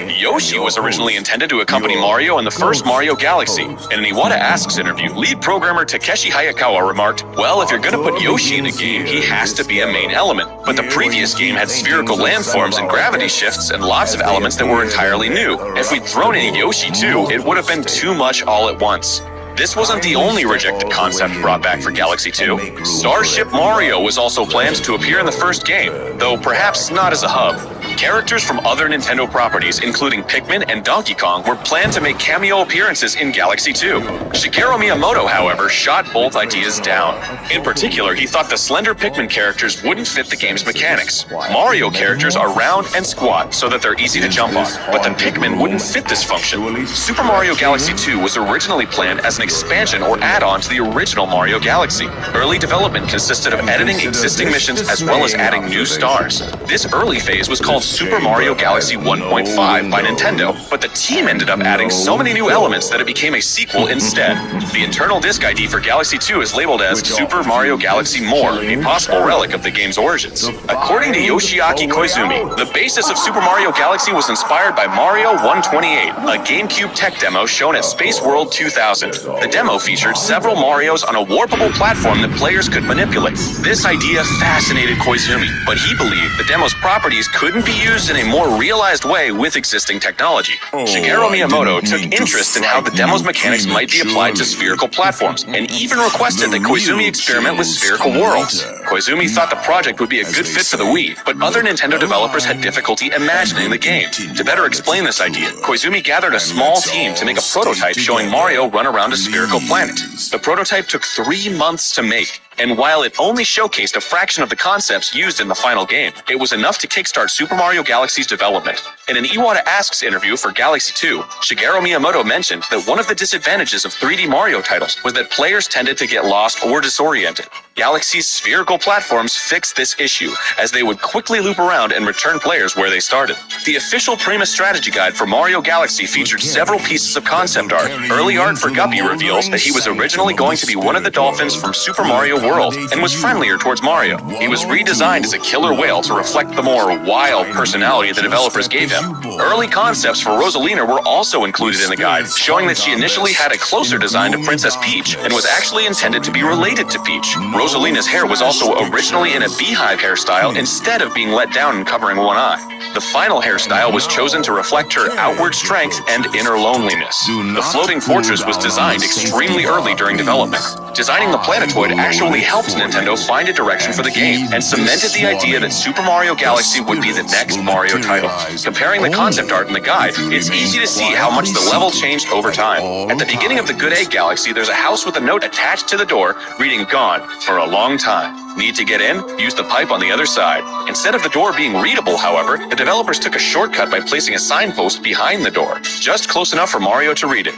Yoshi was originally intended to accompany Mario in the first Mario Galaxy. In an Iwata Asks interview, lead programmer Takeshi Hayakawa remarked, "Well, if you're gonna put Yoshi in a game, he has to be a main element. But the previous game had spherical landforms and gravity shifts and lots of elements that were entirely new. If we'd thrown in Yoshi too, it would have been too much all at once." This wasn't the only rejected concept brought back for Galaxy 2. Starship Mario was also planned to appear in the first game, though perhaps not as a hub. Characters from other Nintendo properties, including Pikmin and Donkey Kong, were planned to make cameo appearances in Galaxy 2. Shigeru Miyamoto, however, shot both ideas down. In particular, he thought the slender Pikmin characters wouldn't fit the game's mechanics. Mario characters are round and squat so that they're easy to jump on, but the Pikmin wouldn't fit this function. Super Mario Galaxy 2 was originally planned as an expansion or add-on to the original Mario Galaxy. Early development consisted of editing existing missions as well as adding new stars. This early phase was called Super Mario Galaxy 1.5 by Nintendo, but the team ended up adding so many new elements that it became a sequel instead. The internal disc ID for Galaxy 2 is labeled as Super Mario Galaxy More, a possible relic of the game's origins. According to Yoshiaki Koizumi, the basis of Super Mario Galaxy was inspired by Mario 128, a GameCube tech demo shown at Space World 2000. The demo featured several Marios on a warpable platform that players could manipulate. This idea fascinated Koizumi, but he believed the demo's properties couldn't be used in a more realized way with existing technology. Shigeru Miyamoto took interest in how the demo's mechanics might be applied to spherical platforms, and even requested that Koizumi experiment with spherical worlds. Koizumi thought the project would be a good fit for the Wii, but other Nintendo developers had difficulty imagining the game. To better explain this idea, Koizumi gathered a small team to make a prototype showing Mario run around a spherical planet. The prototype took 3 months to make, and while it only showcased a fraction of the concepts used in the final game, it was enough to kickstart Super Mario Galaxy's development. In an Iwata Asks interview for Galaxy 2, Shigeru Miyamoto mentioned that one of the disadvantages of 3D Mario titles was that players tended to get lost or disoriented. Galaxy's spherical platforms fixed this issue, as they would quickly loop around and return players where they started. The official Prima strategy guide for Mario Galaxy featured several pieces of concept art. Early art for Guppy reveals that he was originally going to be one of the dolphins from Super Mario World and was friendlier towards Mario. He was redesigned as a killer whale to reflect the more wild personality the developers gave him. Early concepts for Rosalina were also included in the guide, showing that she initially had a closer design to Princess Peach and was actually intended to be related to Peach. Rosalina's hair was also originally in a beehive hairstyle instead of being let down and covering one eye. The final hairstyle was chosen to reflect her outward strength and inner loneliness. The floating fortress was designed extremely early during development. Designing the planetoid actually helped Nintendo find a direction for the game and cemented the idea that Super Mario Galaxy would be the next Mario title. Comparing the concept art in the guide, it's easy to see how much the level changed over time. At the beginning of the Good Egg Galaxy, there's a house with a note attached to the door reading "Gone for a long time." Need to get in? Use the pipe on the other side. Instead of the door being readable, however, the developers took a shortcut by placing a signpost behind the door, just close enough for Mario to read it.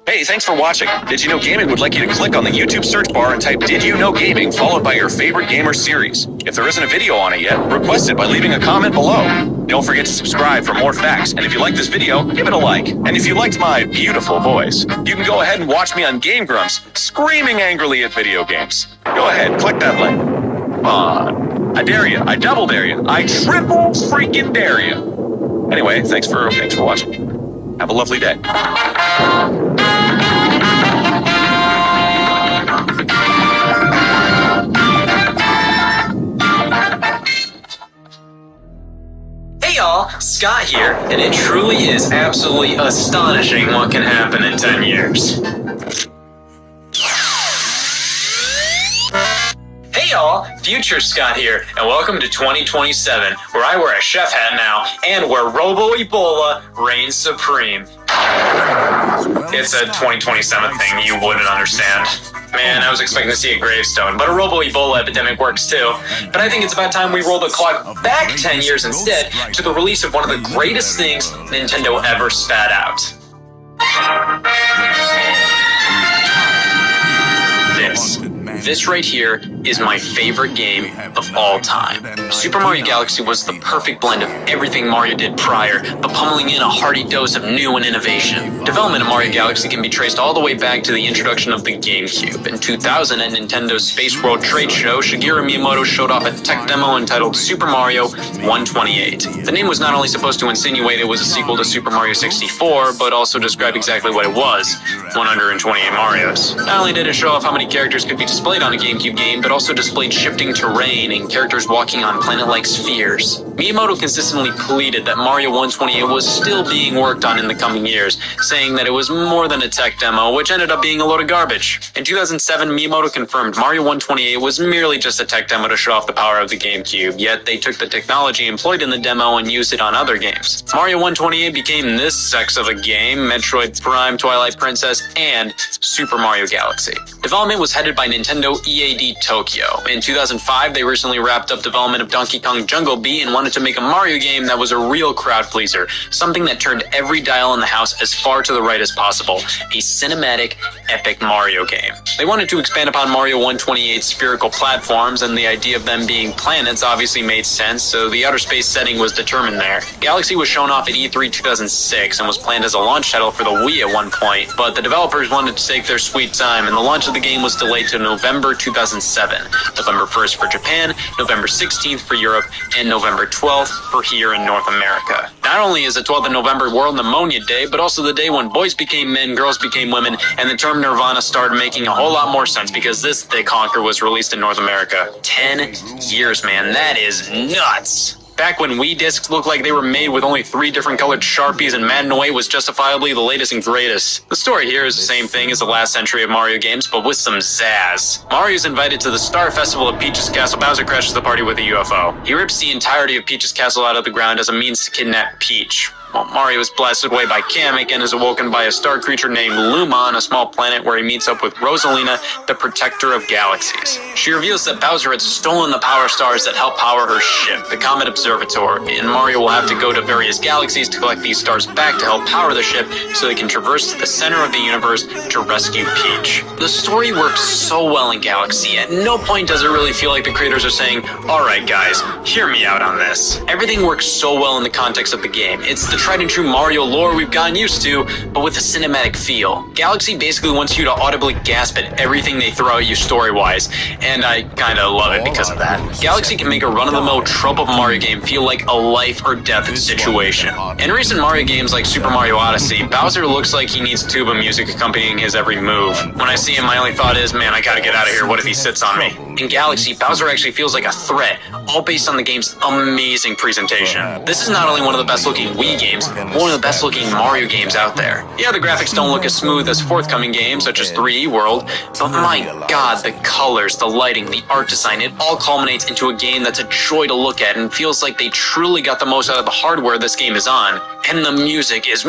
Hey, thanks for watching. Did You Know Gaming would like you to click on the YouTube search bar and type Did You Know Gaming followed by your favorite gamer series. If there isn't a video on it yet, request it by leaving a comment below. Don't forget to subscribe for more facts, and if you like this video, give it a like. And if you liked my beautiful voice, you can go ahead and watch me on Game Grumps, screaming angrily at video games. Go ahead, click that link. Come on. I dare you. I double dare you. I triple freaking dare you. Anyway, thanks for watching. Have a lovely day. Hey y'all, Scott here, and it truly is absolutely astonishing what can happen in 10 years. Hey y'all, Future Scott here, and welcome to 2027, where I wear a chef hat now, and where Robo Ebola reigns supreme. It's a 2027 thing you wouldn't understand. Man, I was expecting to see a gravestone, but a Robo-Ebola epidemic works too. But I think it's about time we roll the clock back 10 years instead to the release of one of the greatest things Nintendo ever spat out. This right here is my favorite game of all time. Super Mario Galaxy was the perfect blend of everything Mario did prior, but pummeling in a hearty dose of new and innovation. Development of Mario Galaxy can be traced all the way back to the introduction of the GameCube. In 2000, at Nintendo's Space World trade show, Shigeru Miyamoto showed off a tech demo entitled Super Mario 128. The name was not only supposed to insinuate it was a sequel to Super Mario 64, but also describe exactly what it was, 128 Marios. Not only did it show off how many characters could be displayed on a GameCube game, but also displayed shifting terrain and characters walking on planet-like spheres. Miyamoto consistently pleaded that Mario 128 was still being worked on in the coming years, saying that it was more than a tech demo, which ended up being a load of garbage. In 2007, Miyamoto confirmed Mario 128 was merely just a tech demo to show off the power of the GameCube, yet they took the technology employed in the demo and used it on other games. Mario 128 became this sex of a game, Metroid Prime, Twilight Princess, and Super Mario Galaxy. Development was headed by Nintendo EAD Tokyo. In 2005, they recently wrapped up development of Donkey Kong Jungle Beat and wanted to make a Mario game that was a real crowd pleaser, something that turned every dial in the house as far to the right as possible, a cinematic, epic Mario game. They wanted to expand upon Mario 128's spherical platforms, and the idea of them being planets obviously made sense, so the outer space setting was determined there. Galaxy was shown off at E3 2006 and was planned as a launch title for the Wii at one point, but the developers wanted to take their sweet time, and the launch of the game was delayed to November 2007. November 1st for Japan, November 16th for Europe, and November 12th for here in North America. Not only is the 12th of November World Pneumonia Day, but also the day when boys became men, girls became women, and the term Nirvana started making a whole lot more sense because this thick honker was released in North America. 10 years, man. That is nuts. Back when Wii discs looked like they were made with only 3 different colored Sharpies and Madden 08 was justifiably the latest and greatest. The story here is the same thing as the last century of Mario games, but with some zazz. Mario's invited to the Star Festival at Peach's Castle. Bowser crashes the party with a UFO. He rips the entirety of Peach's castle out of the ground as a means to kidnap Peach. While Mario is blasted away by Kamek and is awoken by a star creature named Luma on a small planet where he meets up with Rosalina, the protector of galaxies. She reveals that Bowser had stolen the power stars that help power her ship, the Comet Observatory, and Mario will have to go to various galaxies to collect these stars back to help power the ship so they can traverse to the center of the universe to rescue Peach. The story works so well in Galaxy. At no point does it really feel like the creators are saying, alright guys, hear me out on this. Everything works so well in the context of the game. It's the tried and true Mario lore we've gotten used to, but with a cinematic feel. Galaxy basically wants you to audibly gasp at everything they throw at you story-wise, and I kinda love it because of that. Galaxy can make a run-of-the-mill trope of a Mario game feel like a life-or-death situation. In recent Mario games like Super Mario Odyssey, Bowser looks like he needs tuba music accompanying his every move. When I see him, my only thought is, man, I gotta get out of here, what if he sits on me? In Galaxy, Bowser actually feels like a threat, all based on the game's amazing presentation. This is not only one of the best-looking Wii games, one of the best looking Mario games out there. Yeah, the graphics don't look as smooth as forthcoming games such as 3D World, but my god, the colors, the lighting, the art design, it all culminates into a game that's a joy to look at and feels like they truly got the most out of the hardware this game is on. And the music is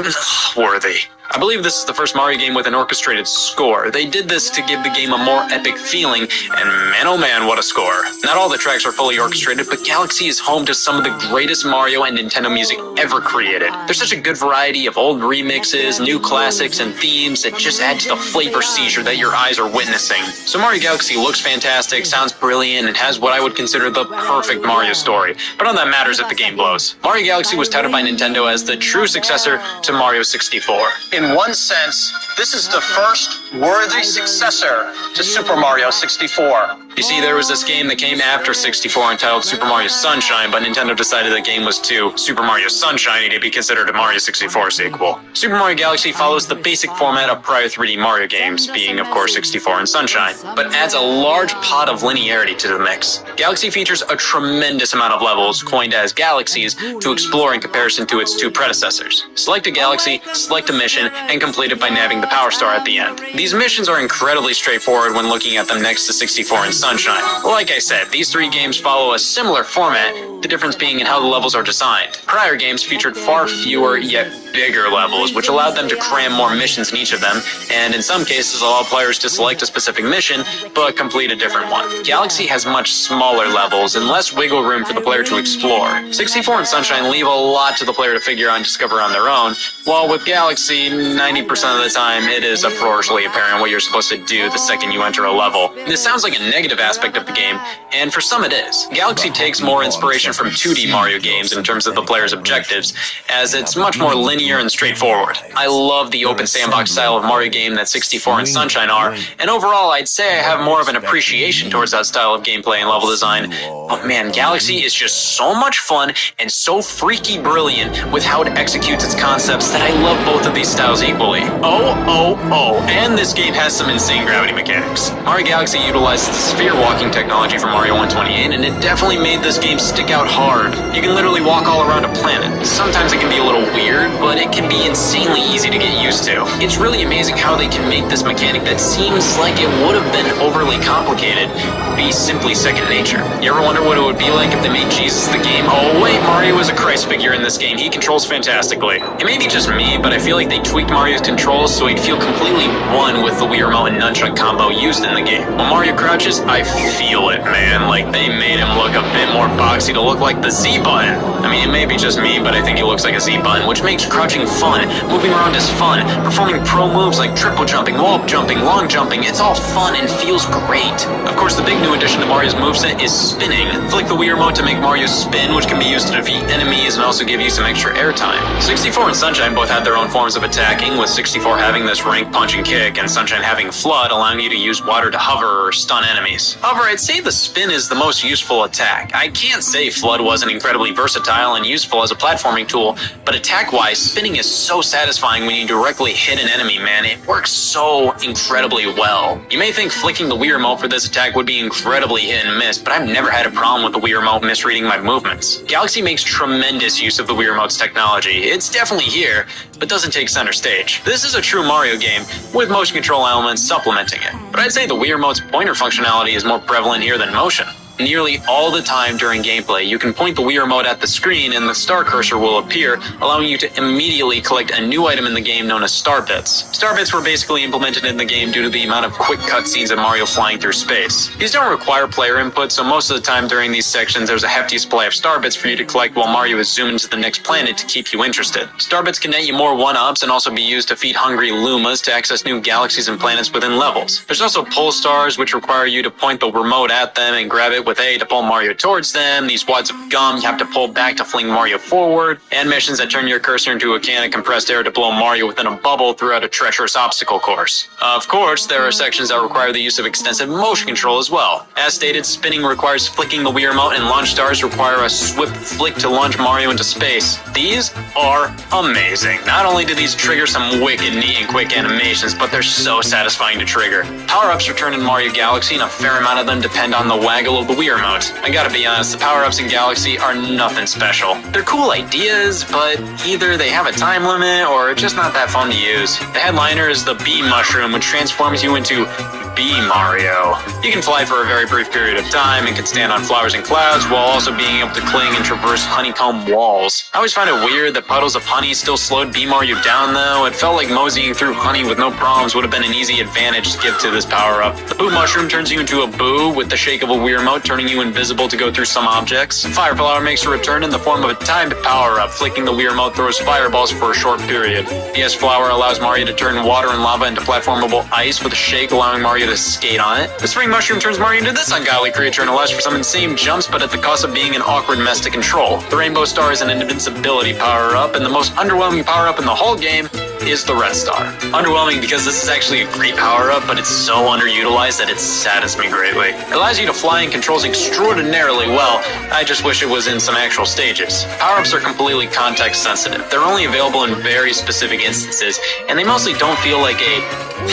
worthy. I believe this is the first Mario game with an orchestrated score. They did this to give the game a more epic feeling, and man oh man, what a score. Not all the tracks are fully orchestrated, but Galaxy is home to some of the greatest Mario and Nintendo music ever created. There's such a good variety of old remixes, new classics, and themes that just add to the flavor seizure that your eyes are witnessing. So Mario Galaxy looks fantastic, sounds brilliant, and has what I would consider the perfect Mario story. But none of that matters if the game blows. Mario Galaxy was touted by Nintendo as the true successor to Mario 64. In one sense, this is the first worthy successor to Super Mario 64. You see, there was this game that came after 64 entitled Super Mario Sunshine, but Nintendo decided the game was too Super Mario Sunshine to be considered a Mario 64 sequel. Super Mario Galaxy follows the basic format of prior 3D Mario games, being, of course, 64 and Sunshine, but adds a large pot of linearity to the mix. Galaxy features a tremendous amount of levels, coined as galaxies, to explore in comparison to its 2 predecessors. Select a galaxy, select a mission, and complete it by nabbing the Power Star at the end. These missions are incredibly straightforward when looking at them next to 64 and Sunshine. Like I said, these 3 games follow a similar format, the difference being in how the levels are designed. Prior games featured far fewer yet bigger levels, which allowed them to cram more missions in each of them, and in some cases allow players to select a specific mission, but complete a different one. Galaxy has much smaller levels and less wiggle room for the player to explore. 64 and Sunshine leave a lot to the player to figure out and discover on their own, while with Galaxy, 90% of the time it is uproariously apparent what you're supposed to do the second you enter a level. This sounds like a negative aspect of the game, and for some it is. Galaxy takes more inspiration from 2D Mario games in terms of the player's objectives, as it's much more linear and straightforward. I love the open sandbox style of Mario game that 64 and Sunshine are, and overall I'd say I have more of an appreciation towards that style of gameplay and level design, but man, Galaxy is just so much fun and so freaky brilliant with how it executes its concepts that I love both of these styles equally. And this game has some insane gravity mechanics. Mario Galaxy utilized the sphere walking technology from Mario 128, and it definitely made this game stick out hard. You can literally walk all around a planet. Sometimes it can be a little weird, but it can be insanely easy to get used to. It's really amazing how they can make this mechanic that seems like it would have been overly complicated be simply second nature. You ever wonder what it would be like if they made Jesus the game? Oh wait, Mario is a Christ figure in this game. He controls fantastically. It may be just me, but I feel like they tweaked Mario's controls so he'd feel completely one with the Wii Remote and Nunchuck combo used in the game. When Mario crouches, I feel it, man. Like, they made him look a bit more boxy to look like the Z button. I mean, it may be just me, but I think he looks like a Z button, which makes crouching fun. Moving around is fun. Performing pro moves like triple jumping, wall jumping, long jumping, it's all fun and feels great. Of course, the big new addition to Mario's moveset is spinning. Flick the Wii Remote to make Mario spin, which can be used to defeat enemies and also give you some extra airtime. 64 and Sunshine both have their own forms of attacking, with 64 having this rank punch and kick, and Sunshine having Flood, allowing you to use water to hover or stun enemies. enemies. However, I'd say the spin is the most useful attack. I can't say Flood wasn't incredibly versatile and useful as a platforming tool, but attack-wise, spinning is so satisfying when you directly hit an enemy, man. It works so incredibly well. You may think flicking the Wii Remote for this attack would be incredibly hit and miss, but I've never had a problem with the Wii Remote misreading my movements. Galaxy makes tremendous use of the Wii Remote's technology. It's definitely here, but doesn't take center stage. This is a true Mario game, with motion control elements supplementing it. But I'd say the Wii Remote's pointer functionality is more prevalent here than motion. Nearly all the time during gameplay, you can point the Wii Remote at the screen and the star cursor will appear, allowing you to immediately collect a new item in the game known as star bits. Star bits were basically implemented in the game due to the amount of quick cutscenes of Mario flying through space. These don't require player input, so most of the time during these sections there's a hefty supply of star bits for you to collect while Mario is zooming to the next planet to keep you interested. Star bits can net you more one-ups and also be used to feed hungry Lumas to access new galaxies and planets within levels. There's also pull stars, which require you to point the remote at them and grab it with A to pull Mario towards them. These wads of gum you have to pull back to fling Mario forward, and missions that turn your cursor into a can of compressed air to blow Mario within a bubble throughout a treacherous obstacle course. Of course, there are sections that require the use of extensive motion control as well. As stated, spinning requires flicking the Wii Remote, and launch stars require a swift flick to launch Mario into space. These are amazing. Not only do these trigger some wicked neat and quick animations, but they're so satisfying to trigger. Power-ups return in Mario Galaxy, and a fair amount of them depend on the waggle of the Wii Remote. I gotta be honest, the power-ups in Galaxy are nothing special. They're cool ideas, but either they have a time limit or just not that fun to use. The headliner is the Bee Mushroom, which transforms you into Bee Mario. You can fly for a very brief period of time and can stand on flowers and clouds while also being able to cling and traverse honeycomb walls. I always find it weird that puddles of honey still slowed Bee Mario down though. It felt like moseying through honey with no problems would have been an easy advantage to give to this power-up. The Boo Mushroom turns you into a Boo with the shake of a Wii Remote, turning you invisible to go through some objects. Fire Flower makes a return in the form of a timed power-up. Flicking the Wii Remote throws fireballs for a short period. The S Flower allows Mario to turn water and lava into platformable ice with a shake, allowing Mario to skate on it. The Spring Mushroom turns Mario into this ungodly creature and allows for some insane jumps, but at the cost of being an awkward mess to control. The Rainbow Star is an invincibility power-up, and the most underwhelming power-up in the whole game is the Red Star. Underwhelming because this is actually a great power-up, but it's so underutilized that it saddens me greatly. It allows you to fly and controls extraordinarily well. I just wish it was in some actual stages. Power-ups are completely context sensitive. They're only available in very specific instances, and they mostly don't feel like a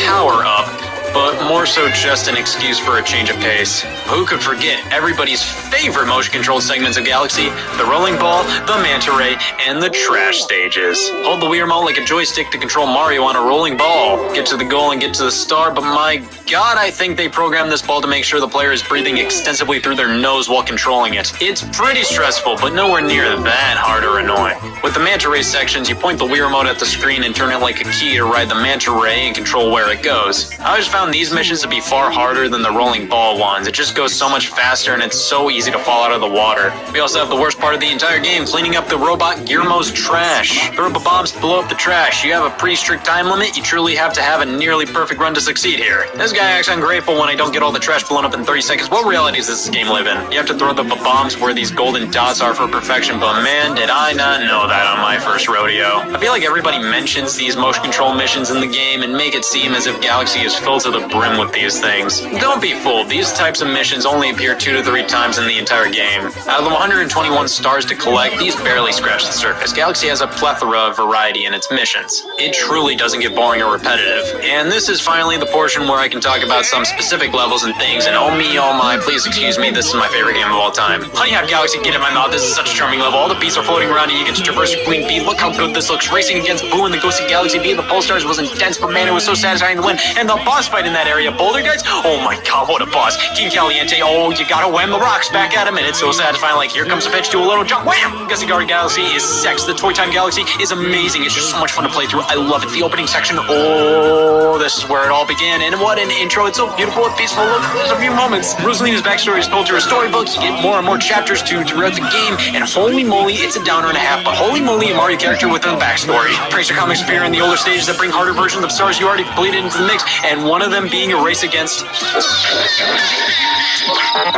power-up, but more so just an excuse for a change of pace. Who could forget everybody's favorite motion-controlled segments of Galaxy? The rolling ball, the manta ray, and the trash stages. Hold the Wii Remote like a joystick to control Mario on a rolling ball. Get to the goal and get to the star, but my god, I think they programmed this ball to make sure the player is breathing extensively through their nose while controlling it. It's pretty stressful, but nowhere near that hard or annoying. With the manta ray sections, you point the Wii Remote at the screen and turn it like a key to ride the manta ray and control where it goes. I always found these missions to be far harder than the rolling ball ones. It just goes so much faster and it's so easy to fall out of the water. We also have the worst part of the entire game, cleaning up the robot Gizmo's trash. Throw up bombs to blow up the trash. You have a pretty strict time limit. You truly have to have a nearly perfect run to succeed here. This guy acts ungrateful when I don't get all the trash blown up in 30 seconds. What reality does this game live in? You have to throw the bombs where these golden dots are for perfection, but man, did I not know that on my first rodeo. I feel like everybody mentions these motion control missions in the game and make it seem as if Galaxy is filled to the brim with these things. Don't be fooled, these types of missions only appear 2 to 3 times in the entire game. Out of the 121 stars to collect, these barely scratch the surface. Galaxy has a plethora of variety in its missions. It truly doesn't get boring or repetitive. And this is finally the portion where I can talk about some specific levels and things, and oh me, oh my, please excuse me, this is my favorite game of all time. Honey Have Galaxy, get in my mouth, this is such a charming level. All the beats are floating around and you get to traverse your queen bee. Look how good this looks. Racing against Boo and the Ghostly Galaxy Bee, the Pole Stars was intense, but man, it was so satisfying to win. And the boss fight in that area, Boulder Guys, oh my god, what a boss. King Caliente, oh, you gotta wham the rocks back at him, and it's so satisfying, like here comes a bitch, do a little jump, wham! Ghostly Galaxy is sex. The Toy Time Galaxy is amazing. It's just so much fun to play through. I love it. The opening section, oh, this is where it all began, and what an intro. It's so beautiful and peaceful. Look, there's a few moments. Rosalina's backstory is told through a storybook. You get more and more chapters throughout the game, and holy moly, it's a downer and a half, but holy moly, a Mario character with a backstory. Tracer comics appear in the older stages that bring harder versions of stars you already completed into the mix, and one of of them being a race against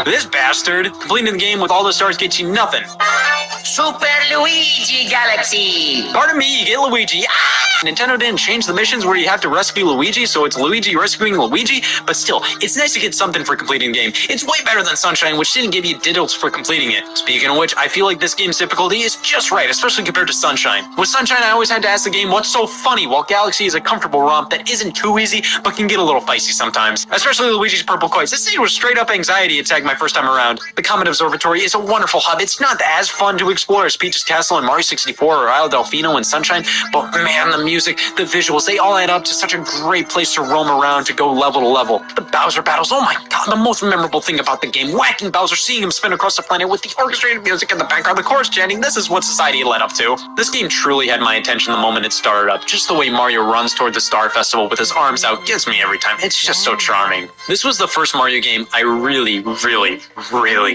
this bastard. Completing the game with all the stars gets you nothing. Super Luigi Galaxy! Pardon me, you get Luigi. Nintendo didn't change the missions where you have to rescue Luigi, so it's Luigi rescuing Luigi, but still, it's nice to get something for completing the game. It's way better than Sunshine, which didn't give you diddles for completing it. Speaking of which, I feel like this game's difficulty is just right, especially compared to Sunshine. With Sunshine, I always had to ask the game, what's so funny, while Galaxy is a comfortable romp that isn't too easy, but can get a little feisty sometimes. Especially Luigi's Purple Coins. This stage was straight up anxiety attack my first time around. The Comet Observatory is a wonderful hub. It's not as fun to explore as Peach's Castle in Mario 64 or Isle Delfino in Sunshine, but man, the music, the visuals, they all add up to such a great place to roam around, to go level to level. The Bowser battles, oh my god, the most memorable thing about the game, whacking Bowser, seeing him spin across the planet with the orchestrated music in the background, the chorus chanting, this is what society led up to. This game truly had my attention the moment it started up. Just the way Mario runs toward the Star Festival with his arms out gets me every time. It's just so charming. This was the first Mario game I really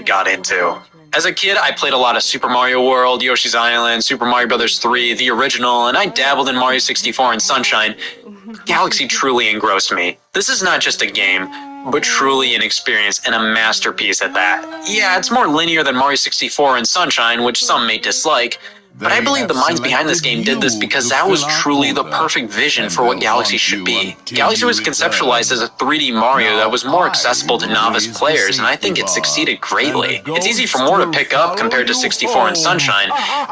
got into. As a kid, I played a lot of Super Mario World, Yoshi's Island, Super Mario Bros. 3, the original, and I dabbled in Mario 64 and Sunshine. Galaxy truly engrossed me. This is not just a game, but truly an experience and a masterpiece at that. Yeah, it's more linear than Mario 64 and Sunshine, which some may dislike, but I believe the minds behind this game did this because that was truly the perfect vision for what Galaxy should be. Galaxy was conceptualized as a 3D Mario that was more accessible to novice players, and I think it succeeded greatly. It's easy for more to pick up compared to 64 and Sunshine,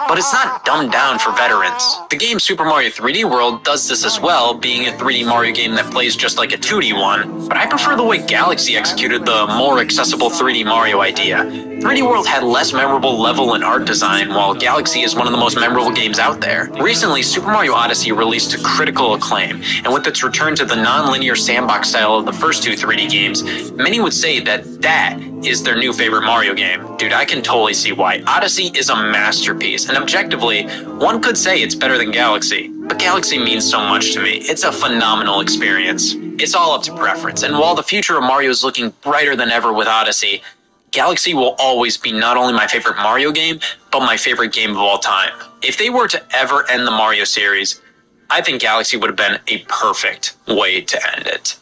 but it's not dumbed down for veterans. The game Super Mario 3D World does this as well, being a 3D Mario game that plays just like a 2D one, but I prefer the way Galaxy executed the more accessible 3D Mario idea. 3D World had less memorable level and art design, while Galaxy is one of the most memorable games out there. Recently, Super Mario Odyssey released to critical acclaim, and with its return to the non-linear sandbox style of the first two 3D games, many would say that is their new favorite Mario game. Dude, I can totally see why. Odyssey is a masterpiece, and objectively, one could say it's better than Galaxy. But Galaxy means so much to me. It's a phenomenal experience. It's all up to preference, and while the future of Mario is looking brighter than ever with Odyssey, Galaxy will always be not only my favorite Mario game, but my favorite game of all time. If they were to ever end the Mario series, I think Galaxy would have been a perfect way to end it.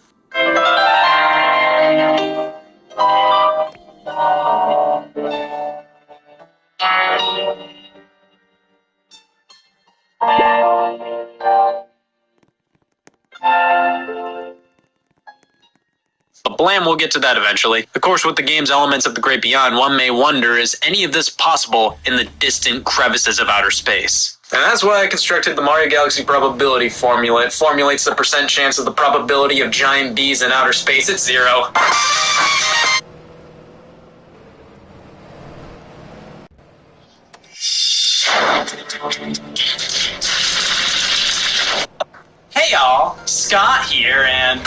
But blam, we'll get to that eventually. Of course, with the game's elements of the great beyond, one may wonder, is any of this possible in the distant crevices of outer space? And that's why I constructed the Mario Galaxy probability formula. It formulates the percent chance of the probability of giant bees in outer space. It's 0. Hey y'all, Scott here, and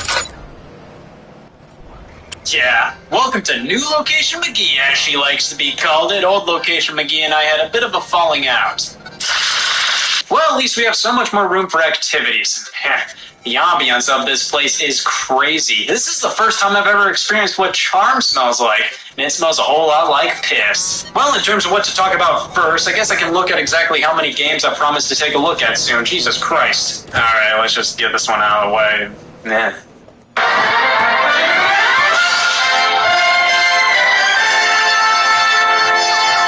yeah, welcome to New Location McGee, as she likes to be called it. Old Location McGee and I had a bit of a falling out. Well, at least we have so much more room for activities. The ambiance of this place is crazy. This is the first time I've ever experienced what charm smells like, and it smells a whole lot like piss. Well, in terms of what to talk about first, I guess I can look at exactly how many games I promised to take a look at soon. Jesus Christ. Alright, let's just get this one out of the way. Nah.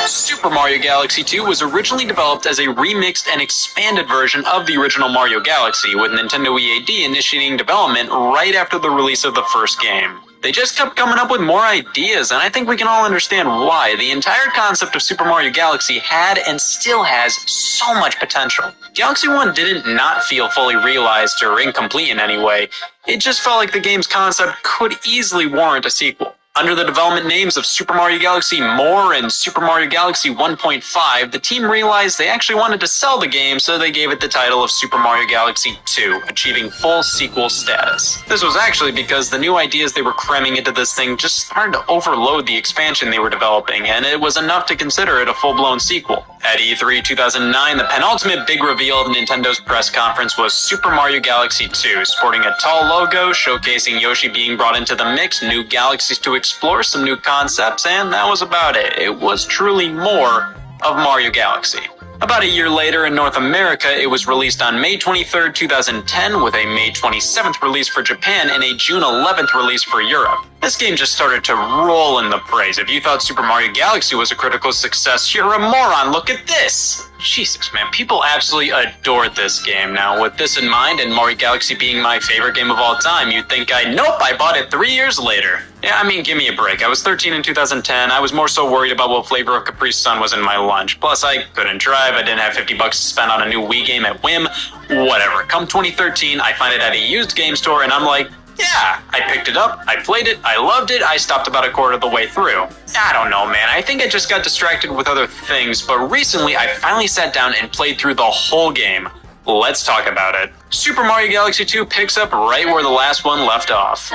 Super Mario Galaxy 2 was originally developed as a remixed and expanded version of the original Mario Galaxy, with Nintendo EAD initiating development right after the release of the first game. They just kept coming up with more ideas, and I think we can all understand why. The entire concept of Super Mario Galaxy had and still has so much potential. Galaxy 1 didn't not feel fully realized or incomplete in any way. It just felt like the game's concept could easily warrant a sequel. Under the development names of Super Mario Galaxy More and Super Mario Galaxy 1.5, the team realized they actually wanted to sell the game, so they gave it the title of Super Mario Galaxy 2, achieving full sequel status. This was actually because the new ideas they were cramming into this thing just started to overload the expansion they were developing, and it was enough to consider it a full-blown sequel. At E3 2009, the penultimate big reveal of Nintendo's press conference was Super Mario Galaxy 2, sporting a tall logo, showcasing Yoshi being brought into the mix, new galaxies to explore, some new concepts, and that was about it. It was truly more of Mario Galaxy. About a year later in North America, it was released on May 23, 2010, with a May 27th release for Japan and a June 11th release for Europe. This game just started to roll in the praise. If you thought Super Mario Galaxy was a critical success, you're a moron. Look at this! Jesus, man, people absolutely adored this game. Now, with this in mind, and Mario Galaxy being my favorite game of all time, you'd think nope, I bought it 3 years later. Yeah, I mean, give me a break. I was 13 in 2010. I was more so worried about what flavor of Capri Sun was in my lunch. Plus, I couldn't drive. I didn't have $50 to spend on a new Wii game at whim. Whatever. Come 2013, I find it at a used game store, and I'm like, yeah, I picked it up, I played it, I loved it, I stopped about a quarter of the way through. I don't know, man, I think I just got distracted with other things, but recently I finally sat down and played through the whole game. Let's talk about it. Super Mario Galaxy 2 picks up right where the last one left off.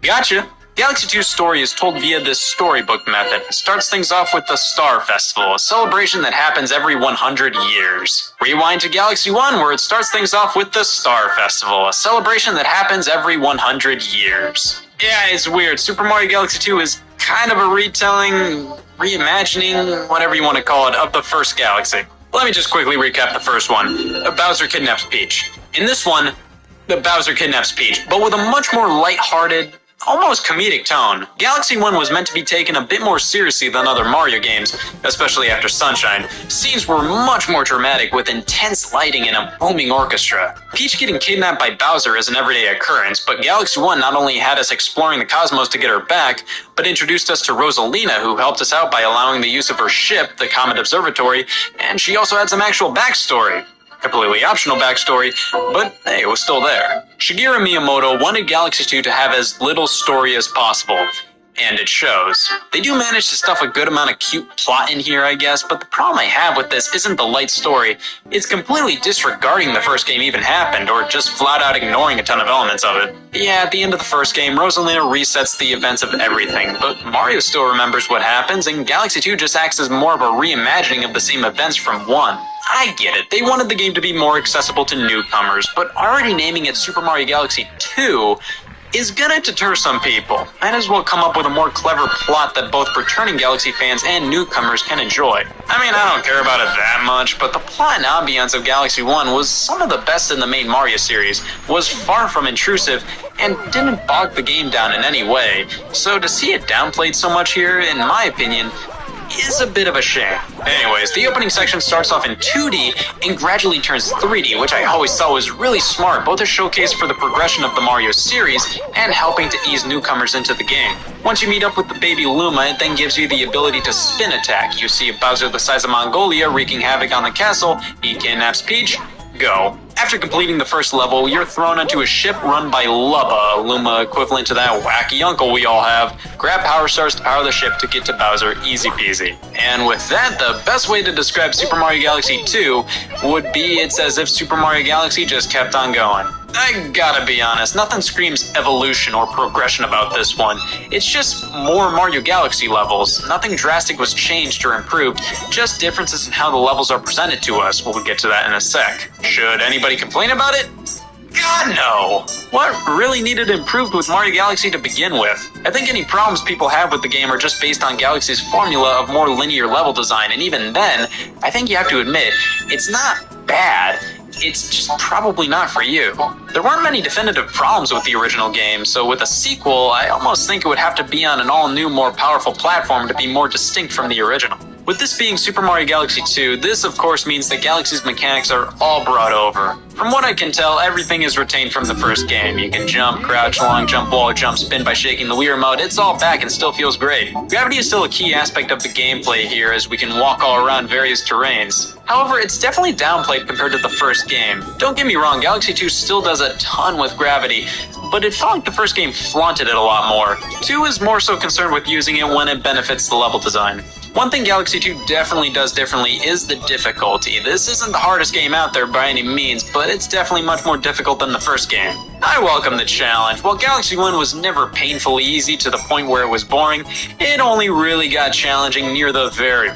Gotcha! Galaxy 2's story is told via this storybook method. It starts things off with the Star Festival, a celebration that happens every 100 years. Rewind to Galaxy 1, where it starts things off with the Star Festival, a celebration that happens every 100 years. Yeah, it's weird. Super Mario Galaxy 2 is kind of a retelling, reimagining, whatever you want to call it, of the first Galaxy. Let me just quickly recap the first one. Bowser kidnaps Peach. In this one, Bowser kidnaps Peach, but with a much more lighthearted, almost comedic tone. Galaxy 1 was meant to be taken a bit more seriously than other Mario games, especially after Sunshine. Scenes were much more dramatic with intense lighting and a booming orchestra. Peach getting kidnapped by Bowser is an everyday occurrence, but Galaxy 1 not only had us exploring the cosmos to get her back, but introduced us to Rosalina, who helped us out by allowing the use of her ship, the Comet Observatory, and she also had some actual backstory. Completely optional backstory, but hey, it was still there. Shigeru Miyamoto wanted Galaxy 2 to have as little story as possible, and it shows. They do manage to stuff a good amount of cute plot in here, I guess, but the problem I have with this isn't the light story. It's completely disregarding the first game even happened, or just flat out ignoring a ton of elements of it. Yeah, at the end of the first game, Rosalina resets the events of everything, but Mario still remembers what happens, and Galaxy 2 just acts as more of a reimagining of the same events from 1. I get it, they wanted the game to be more accessible to newcomers, but already naming it Super Mario Galaxy 2 is gonna deter some people. Might as well come up with a more clever plot that both returning Galaxy fans and newcomers can enjoy. I mean, I don't care about it that much, but the plot and ambience of Galaxy 1 was some of the best in the main Mario series, was far from intrusive, and didn't bog the game down in any way. So to see it downplayed so much here, in my opinion, is a bit of a shame. Anyways, the opening section starts off in 2D and gradually turns 3D, which I always thought was really smart, both a showcase for the progression of the Mario series and helping to ease newcomers into the game. Once you meet up with the baby Luma, it then gives you the ability to spin attack. You see a Bowser the size of Mongolia wreaking havoc on the castle, he kidnaps Peach, go. After completing the first level, you're thrown onto a ship run by Lubba, a Luma equivalent to that wacky uncle we all have. Grab power stars to power the ship to get to Bowser, easy peasy. And with that, the best way to describe Super Mario Galaxy 2 would be it's as if Super Mario Galaxy just kept on going. I gotta be honest, nothing screams evolution or progression about this one. It's just more Mario Galaxy levels. Nothing drastic was changed or improved, just differences in how the levels are presented to us. We'll get to that in a sec. Should anybody complain about it? God, no! What really needed improved with Mario Galaxy to begin with? I think any problems people have with the game are just based on Galaxy's formula of more linear level design, and even then, I think you have to admit, it's not bad. It's just probably not for you. There weren't many definitive problems with the original game, so with a sequel, I almost think it would have to be on an all-new, more powerful platform to be more distinct from the original. With this being Super Mario Galaxy 2, this of course means that Galaxy's mechanics are all brought over. From what I can tell, everything is retained from the first game. You can jump, crouch, long jump, wall, jump, spin by shaking the Wii remote. It's all back and still feels great. Gravity is still a key aspect of the gameplay here, as we can walk all around various terrains. However, it's definitely downplayed compared to the first game. Don't get me wrong, Galaxy 2 still does a ton with gravity, but it felt like the first game flaunted it a lot more. 2 is more so concerned with using it when it benefits the level design. One thing Galaxy 2 definitely does differently is the difficulty. This isn't the hardest game out there by any means, but it's definitely much more difficult than the first game. I welcome the challenge. While Galaxy 1 was never painfully easy to the point where it was boring, it only really got challenging near the very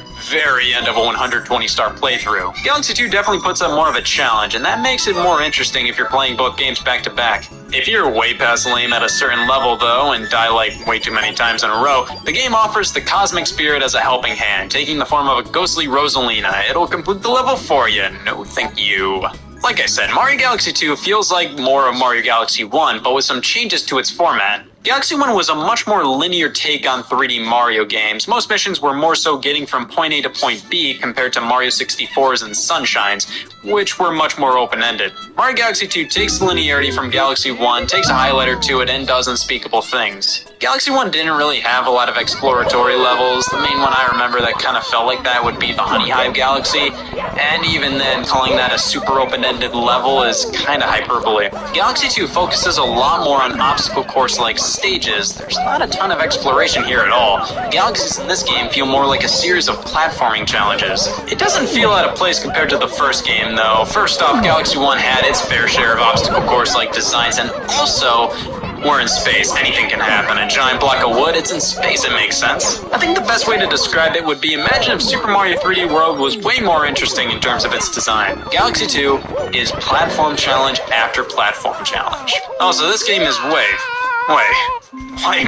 end of a 120-star playthrough. Galaxy 2 definitely puts up more of a challenge, and that makes it more interesting if you're playing both games back to back. If you're way past lame at a certain level though, and die like way too many times in a row, the game offers the Cosmic Spirit as a helping hand, taking the form of a ghostly Rosalina. It'll complete the level for you. No thank you. Like I said, Mario Galaxy 2 feels like more of Mario Galaxy 1, but with some changes to its format. Galaxy 1 was a much more linear take on 3D Mario games. Most missions were more so getting from point A to point B compared to Mario 64's and Sunshines, which were much more open-ended. Mario Galaxy 2 takes the linearity from Galaxy 1, takes a highlighter to it, and does unspeakable things. Galaxy 1 didn't really have a lot of exploratory levels. The main one I remember that kind of felt like that would be the Honey Hive Galaxy, and even then, calling that a super open-ended level is kind of hyperbole. Galaxy 2 focuses a lot more on obstacle course-like stages. There's not a ton of exploration here at all. Galaxies in this game feel more like a series of platforming challenges. It doesn't feel out of place compared to the first game, though. First off, Galaxy 1 had its fair share of obstacle course-like designs, and also, we're in space. Anything can happen. A giant block of wood, it's in space, it makes sense. I think the best way to describe it would be, imagine if Super Mario 3D World was way more interesting in terms of its design. Galaxy 2 is platform challenge after platform challenge. Also, this game is way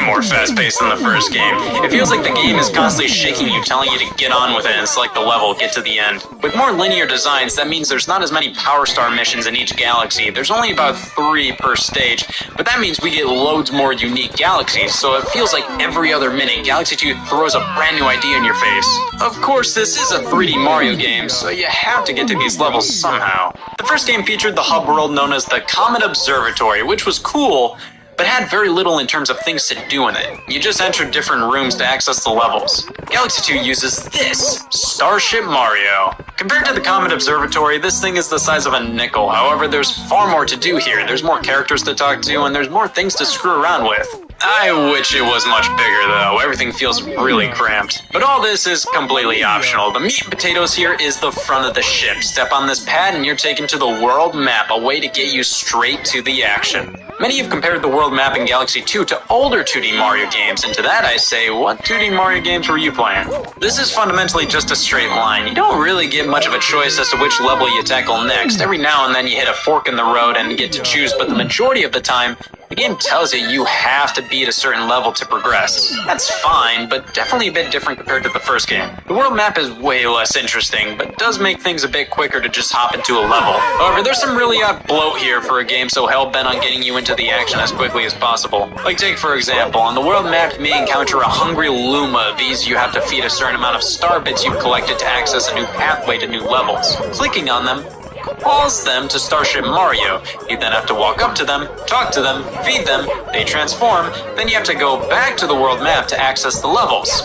more fast-paced than the first game. It feels like the game is constantly shaking you, telling you to get on with it and select the level, get to the end. With more linear designs, that means there's not as many Power Star missions in each galaxy. There's only about 3 per stage, but that means we get loads more unique galaxies, so it feels like every other minute, Galaxy 2 throws a brand new idea in your face. Of course, this is a 3D Mario game, so you have to get to these levels somehow. The first game featured the hub world known as the Comet Observatory, which was cool, but had very little in terms of things to do in it. You just entered different rooms to access the levels. Galaxy 2 uses this, Starship Mario. Compared to the Comet Observatory, this thing is the size of a nickel. However, there's far more to do here. There's more characters to talk to, and there's more things to screw around with. I wish it was much bigger though, everything feels really cramped. But all this is completely optional. The meat and potatoes here is the front of the ship. Step on this pad and you're taken to the world map, a way to get you straight to the action. Many have compared the world map in Galaxy 2 to older 2D Mario games, and to that I say, what 2D Mario games were you playing? This is fundamentally just a straight line. You don't really get much of a choice as to which level you tackle next. Every now and then you hit a fork in the road and get to choose, but the majority of the time, the game tells you have to beat a certain level to progress. That's fine, but definitely a bit different compared to the first game. The world map is way less interesting, but does make things a bit quicker to just hop into a level. However, there's some really odd bloat here for a game so hell-bent on getting you into the action as quickly as possible. Like take for example, on the world map you may encounter a hungry Luma. These you have to feed a certain amount of star bits you've collected to access a new pathway to new levels. Clicking on them calls them to Starship Mario. You then have to walk up to them, talk to them, feed them, they transform, then you have to go back to the world map to access the levels.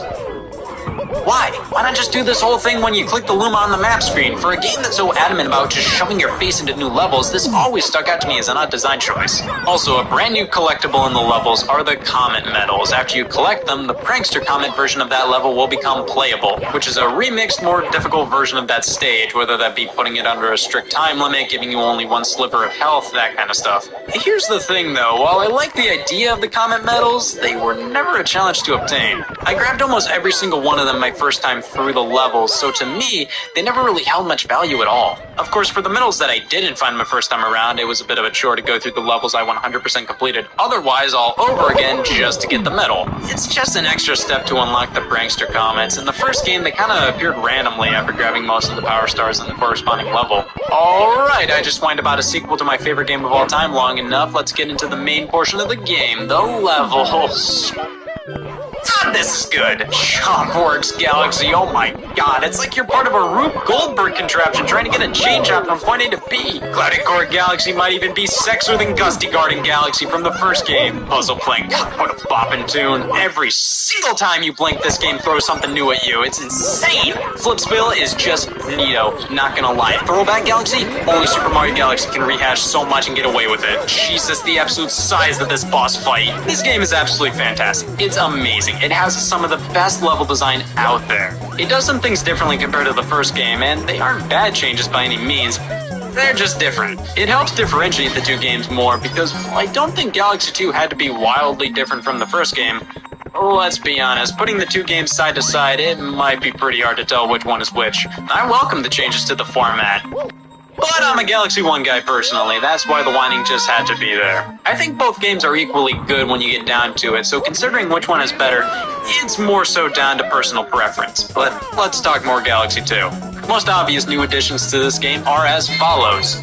Why? Why not just do this whole thing when you click the Luma on the map screen? For a game that's so adamant about just shoving your face into new levels, this always stuck out to me as an odd design choice. Also, a brand new collectible in the levels are the Comet Medals. After you collect them, the Prankster Comet version of that level will become playable, which is a remixed, more difficult version of that stage, whether that be putting it under a strict time limit, giving you only 1 sliver of health, that kind of stuff. Here's the thing though, while I like the idea of the Comet Medals, they were never a challenge to obtain. I grabbed almost every single one of them my first time through the levels, so to me, they never really held much value at all. Of course, for the medals that I didn't find my first time around, it was a bit of a chore to go through the levels I 100% completed otherwise all over again just to get the medal. It's just an extra step to unlock the Prankster Comets. In the first game, they kind of appeared randomly after grabbing most of the power stars in the corresponding level. Alright, I just whined about a sequel to my favorite game of all time long enough. Let's get into the main portion of the game, the levels. God, this is good. Chopworks Galaxy, oh my god, it's like you're part of a Rube Goldberg contraption trying to get a chain shot from point A to B. Cloudy Core Galaxy might even be sexier than Gusty Garden Galaxy from the first game. Puzzle playing, god, what a boppin' tune. Every single time you blink, this game throws something new at you. It's insane. Flipspill is just neato, not gonna lie. Throwback Galaxy? Only Super Mario Galaxy can rehash so much and get away with it. Jesus, the absolute size of this boss fight. This game is absolutely fantastic. It's amazing. It has some of the best level design out there. It does some things differently compared to the first game, and they aren't bad changes by any means. They're just different. It helps differentiate the two games more because I don't think Galaxy 2 had to be wildly different from the first game. Let's be honest, putting the two games side to side, it might be pretty hard to tell which one is which. I welcome the changes to the format. But I'm a Galaxy 1 guy personally, that's why the whining just had to be there. I think both games are equally good when you get down to it, so considering which one is better, it's more so down to personal preference. But let's talk more Galaxy 2. The most obvious new additions to this game are as follows.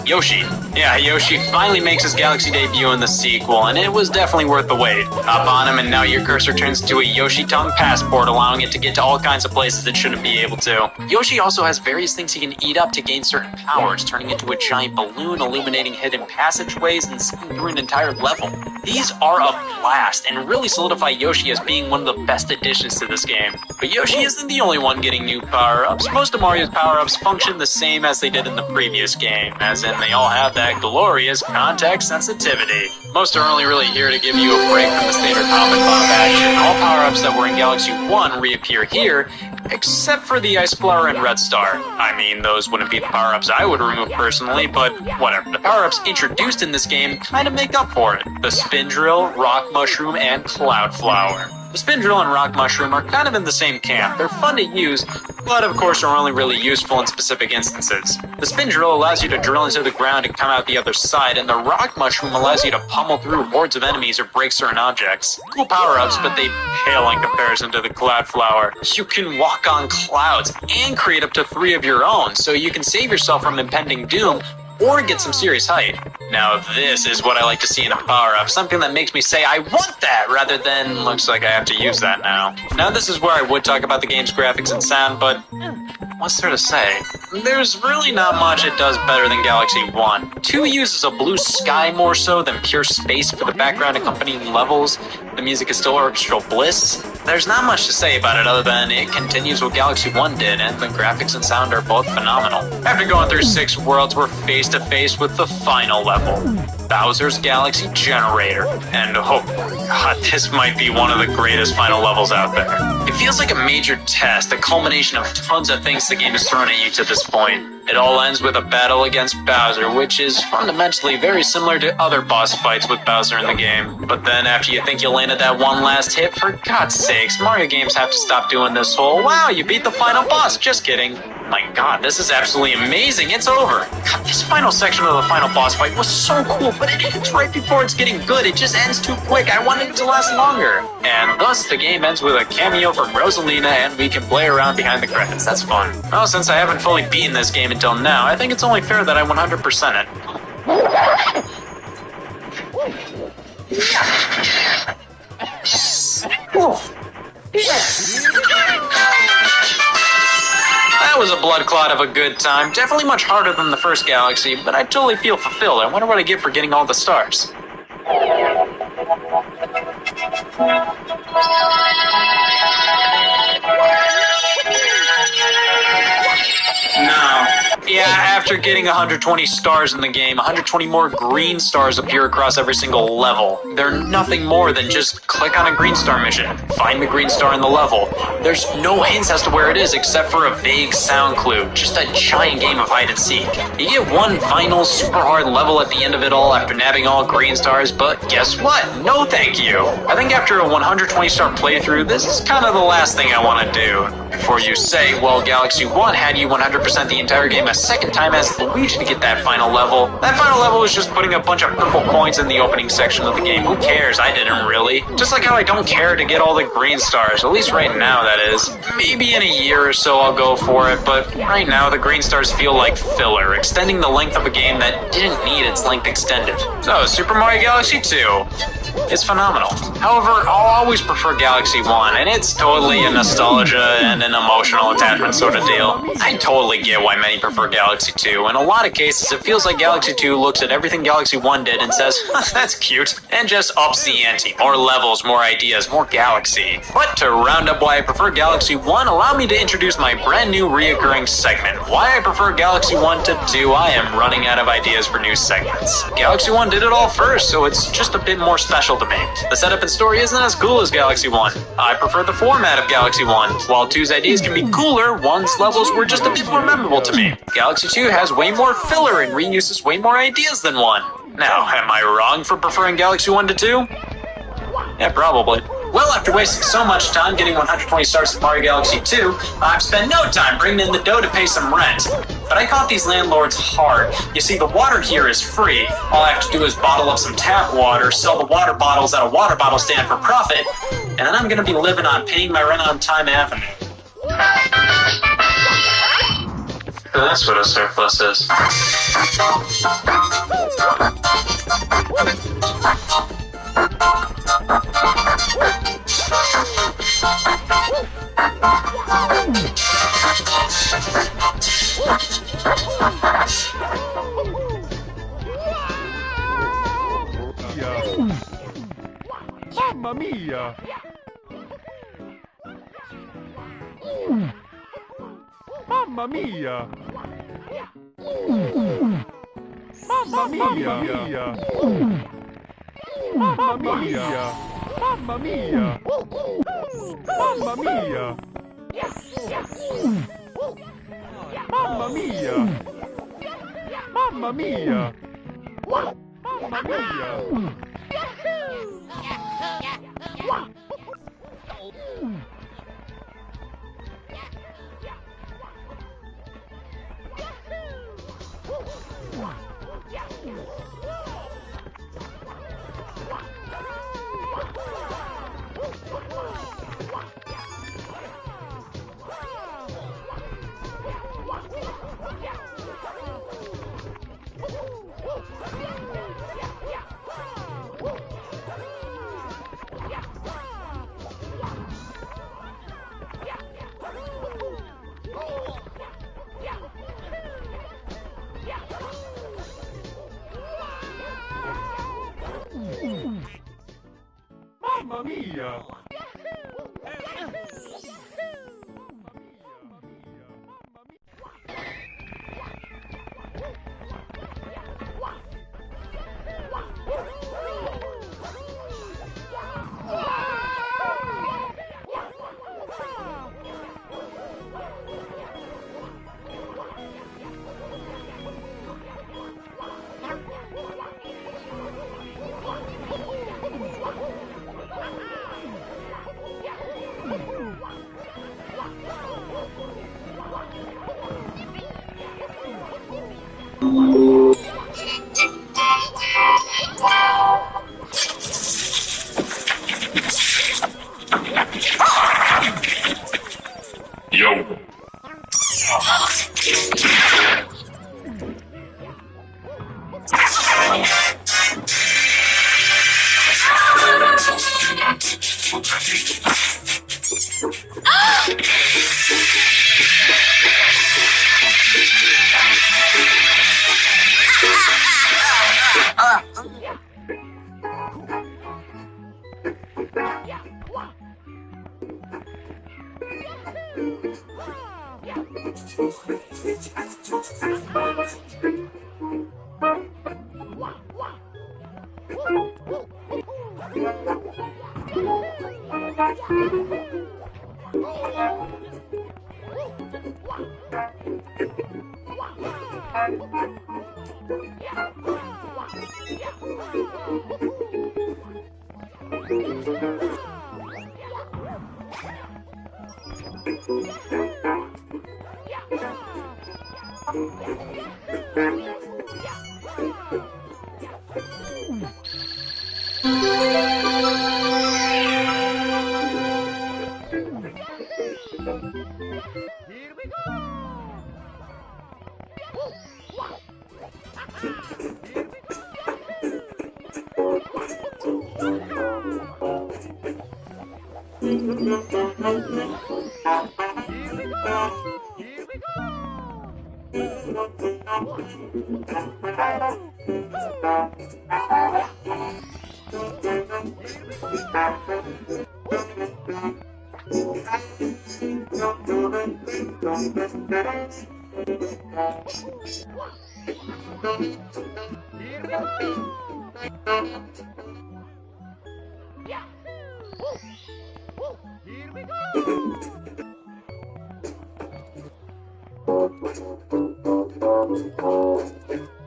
Yoshi. Yeah, Yoshi finally makes his Galaxy debut in the sequel, and it was definitely worth the wait. Hop on him and now your cursor turns into a Yoshi tongue passport, allowing it to get to all kinds of places it shouldn't be able to. Yoshi also has various things he can eat up to gain certain powers, turning into a giant balloon, illuminating hidden passageways, and seeing through an entire level. These are a blast, and really solidify Yoshi as being one of the best additions to this game. But Yoshi isn't the only one getting new power-ups. Most of Mario's power-ups function the same as they did in the previous game, as in they all have that glorious context sensitivity. Most are only really here to give you a break from the standard hop and bump action. All power-ups that were in Galaxy 1 reappear here, except for the Ice Flower and Red Star. I mean, those wouldn't be the power-ups I would remove personally, but whatever. The power-ups introduced in this game kind of make up for it. The Spin Drill, Rock Mushroom, and Cloud Flower. The Spin Drill and Rock Mushroom are kind of in the same camp. They're fun to use, but of course are only really useful in specific instances. The Spin Drill allows you to drill into the ground and come out the other side, and the Rock Mushroom allows you to pummel through hordes of enemies or break certain objects. Cool power-ups, but they pale in comparison to the Cloud Flower. You can walk on clouds and create up to 3 of your own, so you can save yourself from impending doom or get some serious height. Now this is what I like to see in a power-up, something that makes me say I want that rather than looks like I have to use that now. Now this is where I would talk about the game's graphics and sound, but what's there to say? There's really not much it does better than Galaxy 1. 2 uses a blue sky more so than pure space for the background accompanying levels. The music is still orchestral bliss. There's not much to say about it other than it continues what Galaxy 1 did, and the graphics and sound are both phenomenal. After going through 6 worlds, we're face to face with the final level, Bowser's Galaxy Generator. And oh god, this might be one of the greatest final levels out there. It feels like a major test, a culmination of tons of things the game has thrown at you to this point. It all ends with a battle against Bowser, which is fundamentally very similar to other boss fights with Bowser in the game. But then after you think you landed that one last hit, for God's sakes, Mario games have to stop doing this whole, wow, you beat the final boss, just kidding. My god, this is absolutely amazing, it's over. God, this final section of the final boss fight was so cool, but it ends right before it's getting good, it just ends too quick, I wanted it to last longer. And thus, the game ends with a cameo from Rosalina, and we can play around behind the credits, that's fun. Well, since I haven't fully beaten this game until now, I think it's only fair that I 100% it. That was a blood clot of a good time. Definitely much harder than the first Galaxy, but I totally feel fulfilled. I wonder what I get for getting all the stars. No. Yeah, after getting 120 stars in the game, 120 more green stars appear across every single level. They're nothing more than just click on a green star mission, find the green star in the level. There's no hints as to where it is except for a vague sound clue, just a giant game of hide and seek. You get one final super hard level at the end of it all after nabbing all green stars, but guess what? No thank you. I think after a 120 star playthrough, this is kind of the last thing I want to do. Before you say, well, Galaxy 1 had you 100% the entire game a second time as Luigi to get that final level. That final level was just putting a bunch of purple coins in the opening section of the game. Who cares? I didn't really. Just like how I don't care to get all the green stars, at least right now, that is. Maybe in a year or so I'll go for it, but right now the green stars feel like filler, extending the length of a game that didn't need its length extended. So, Super Mario Galaxy 2. It's phenomenal. However, I'll always prefer Galaxy 1, and it's totally a nostalgia and an emotional attachment sort of deal. I totally get why many prefer Galaxy 2. In a lot of cases, it feels like Galaxy 2 looks at everything Galaxy 1 did and says, that's cute, and just ups the ante. More levels, more ideas, more Galaxy. But to round up why I prefer Galaxy 1, allow me to introduce my brand new reoccurring segment. Why I prefer Galaxy 1 to 2, I am running out of ideas for new segments. Galaxy 1 did it all first, so it's just a bit more special to me. The setup and story isn't as cool as Galaxy 1. I prefer the format of Galaxy 1. While 2's ideas can be cooler, 1's levels were just a bit more memorable to me. Galaxy 2 has way more filler and reuses way more ideas than 1. Now, am I wrong for preferring Galaxy 1 to 2? Yeah, probably. Well, after wasting so much time getting 120 stars in Mario Galaxy 2, I've spent no time bringing in the dough to pay some rent. But I caught these landlords hard. You see, the water here is free. All I have to do is bottle up some tap water, sell the water bottles at a water bottle stand for profit, and then I'm gonna be living on paying my rent on Time Avenue. So that's what a surplus is. Mamma mia! Mamma mia! Mamma mia! Mamma mia! Mamma mia! Mamma mia! Mamma mia! Mamma mia! Mamma mia! Mamma mia! Yo.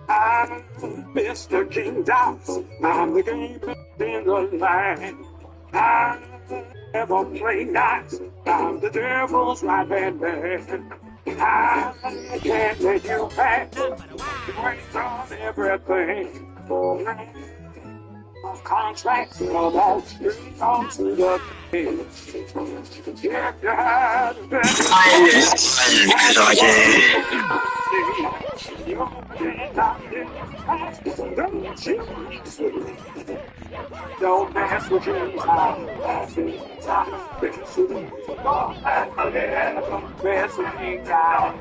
I'm Mr. King Dots. I'm the game in the line. I'm Never play nice. I'm the devil's right hand man. I can't let you back. You ain't done everything. Contracts come out straight onto the page. If you had don't mess with you. Don't mess with me, guy.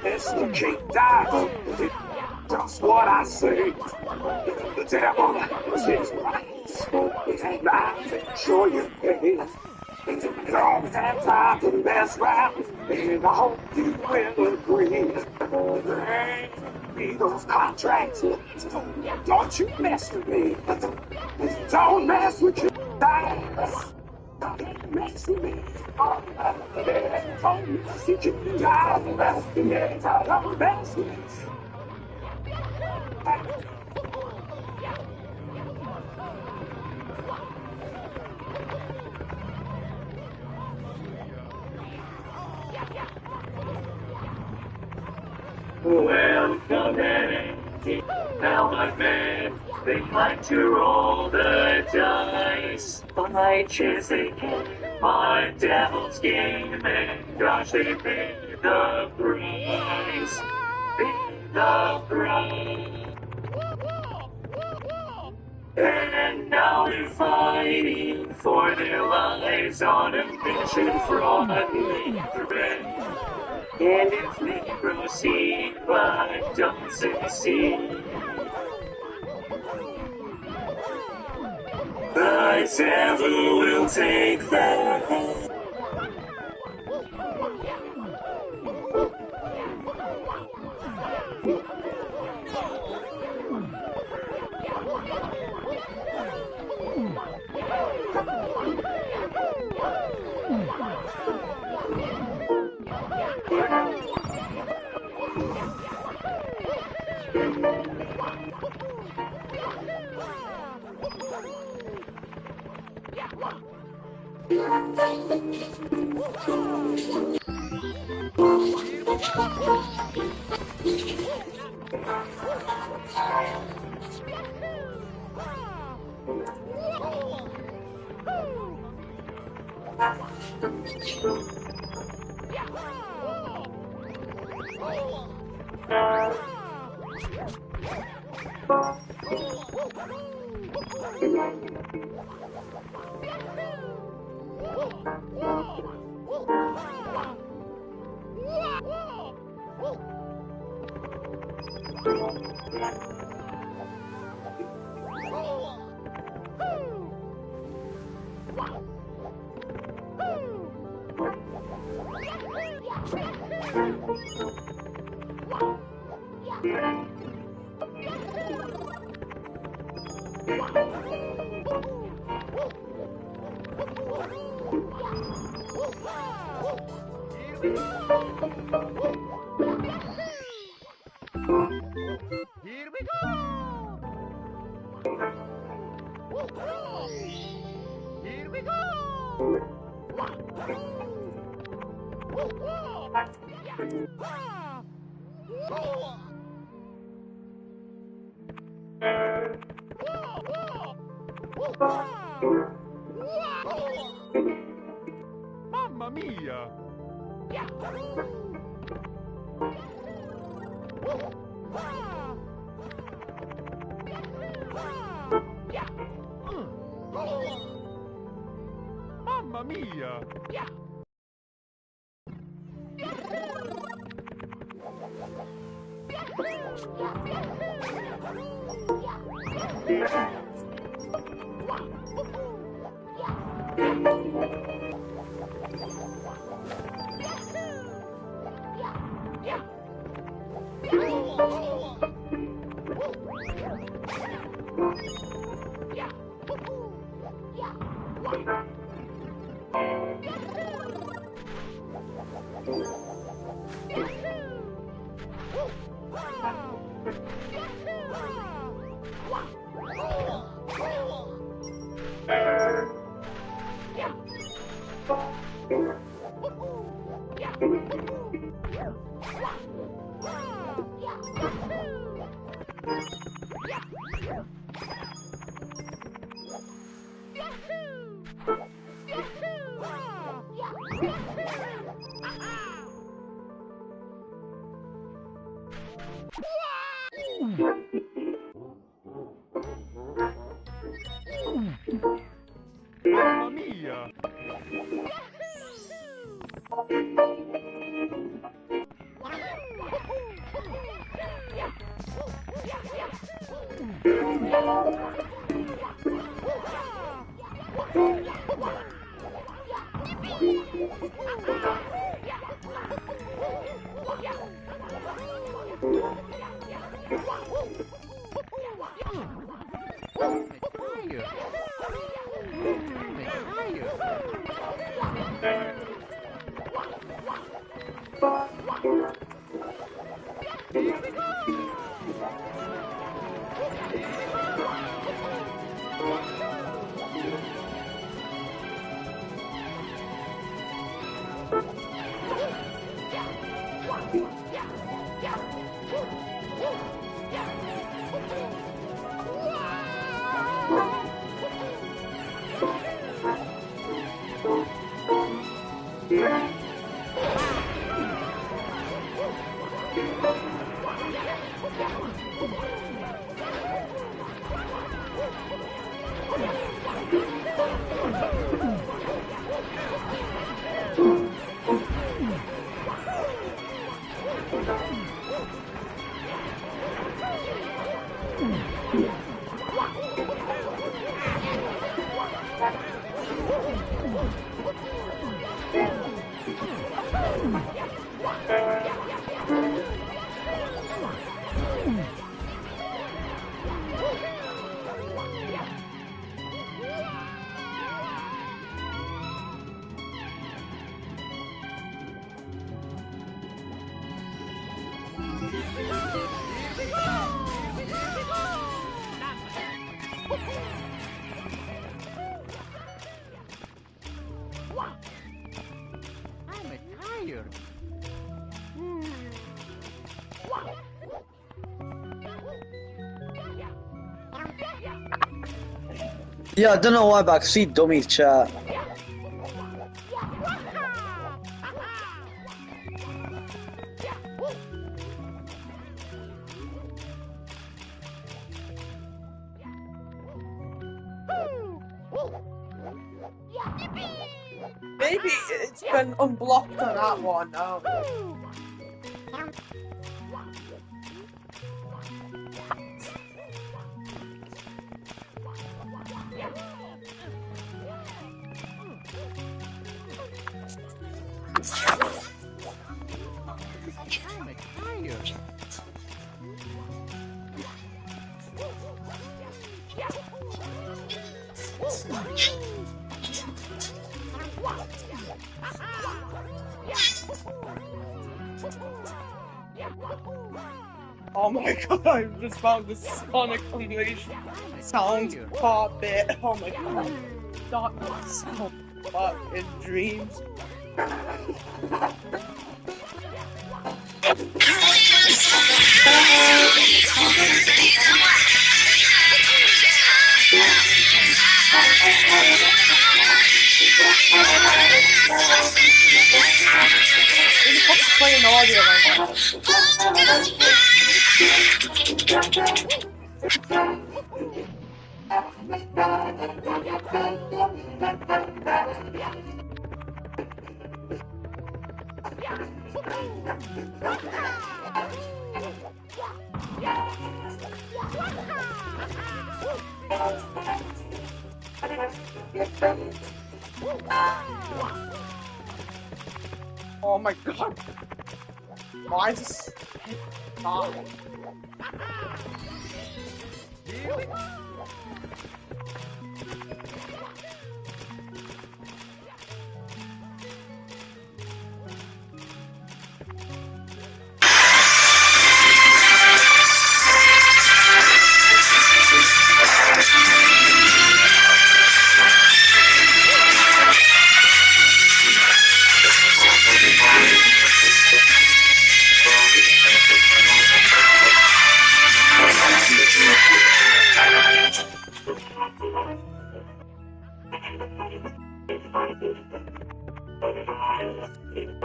Mr. King dies. Just what I say. The devil is his rights. And I make sure you pay. Don't have time to mess around, and I hope you will agree. Bring me those contracts. Don't you mess with me. Don't mess with you. Don't mess with me. Don't mess with you. Don't mess with me. Welcome in, now my man, they like to roll the dice. My chance they can, my devil's game, and gosh, they pay the price. Pay the price. And now they're fighting for their lives on a mission from the red. And if they proceed but don't succeed, the devil will take their head. Here we go! Here we go! Mamma mia! Mamma mia! Mamma mia! Yeah, I don't know why, but I can see dummies chat. Maybe it's been unblocked on that one. Oh my god, I just found the Sonic Unleashed sound part bit. Oh my god. Not sound part in dreams. Who the fuck is playing audio right now? Oh my god. Why is this not?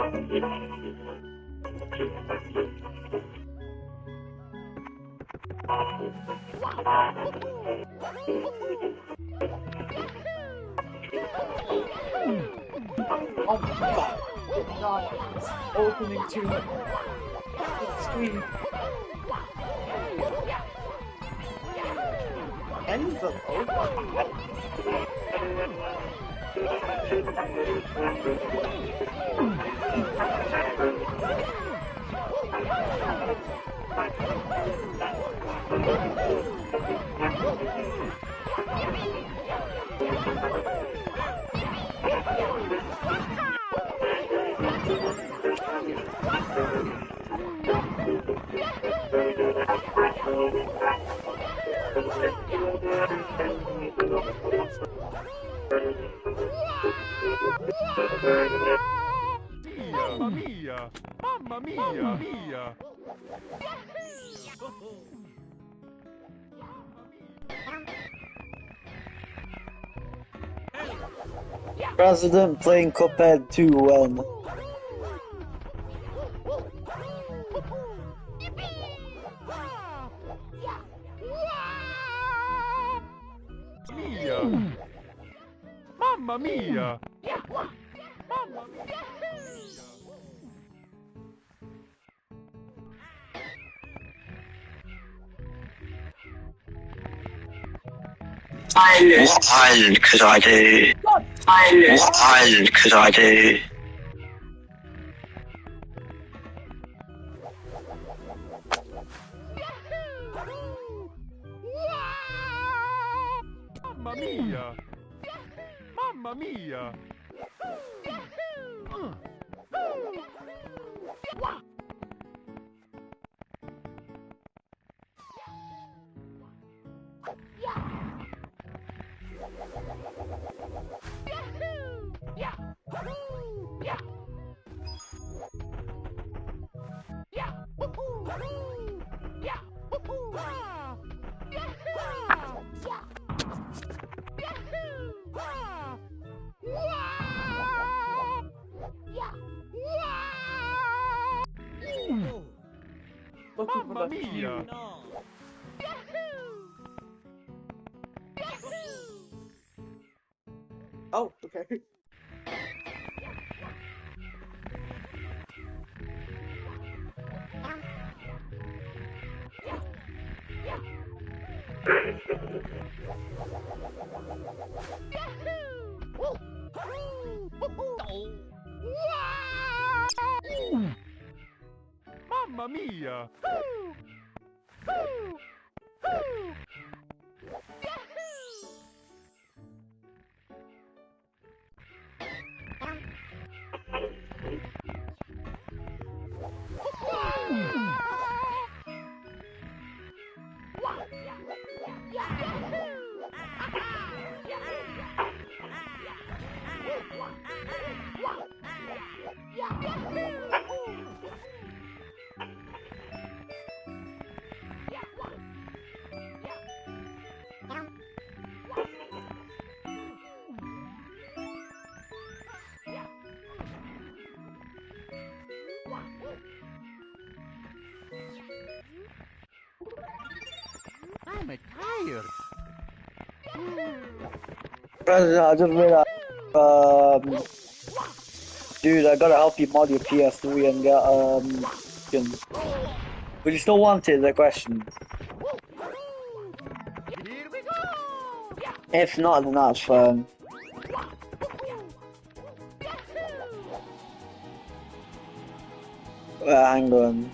Oh my god, it's opening to the screen. Envelope? Mamma mia! Mamma mia! Mamma mia! President playing Cuphead 2 when? Mia! Mamma mia! Mamma mia! What island could I do? What island could I do? Mamma mia! Mamma mia! Looking for Mamma the mia! pew. Oh, okay. Mamma mia! I'm tired. President, I just realized, dude, I gotta help you mod your PS3 and get, skin. But you still want it, the question. Here we go! If not, then that's fine. Hang on.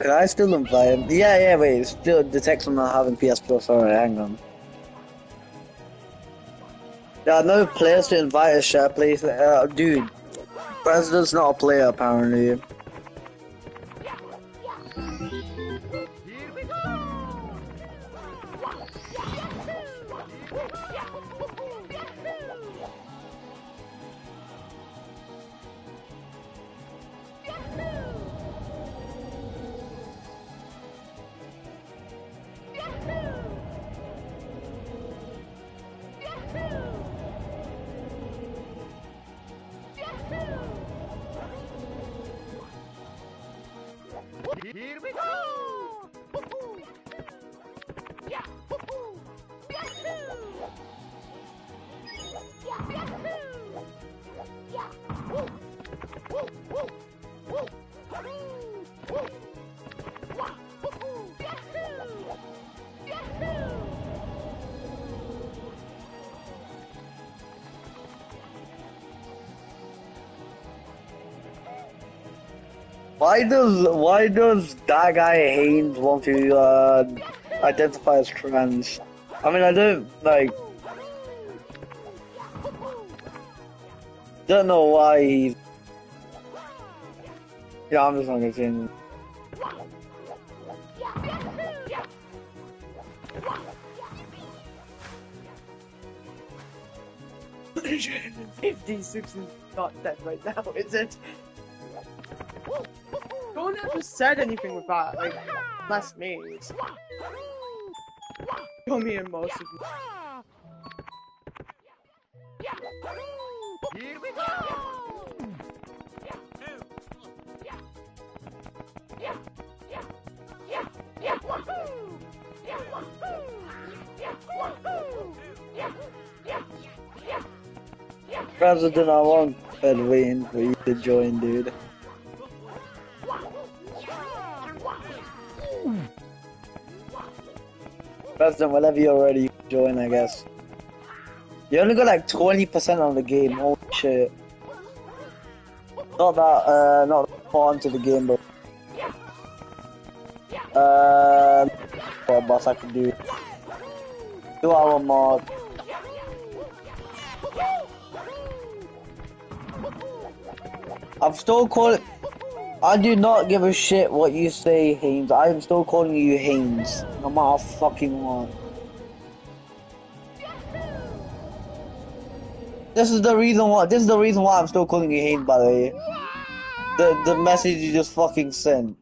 Could I still invite him? Yeah, wait, it still detects I'm not having PS Plus, alright, hang on. There are no players to invite as share please. Dude, President's not a player apparently. Here we go! Here we go! Woohoo! Yeah! Woohoo! Yahoo! Yahoo! Yeah! Woo! Woo! Woo! Woo! Woo! Wah! Woohoo! Yahoo! Yahoo! Why does that guy Haynes want to identify as trans? I mean, I don't know why he's. Yeah, I'm just not gonna say anything. $56 is not dead right now, is it? No one ever said anything with that, like, less me. Kill me in most of you. Here we go! President, I want been waiting for you to join, dude. President, whenever you're ready, you can join, I guess. You only got like 20% on the game, holy shit. Not that far into the game, but what boss I can do? 2-hour mark. I'm still calling. I do not give a shit what you say, Haynes. I am still calling you Haynes, no matter fucking what. This is the reason why. This is the reason why I'm still calling you Haynes. By the way, the message you just fucking sent.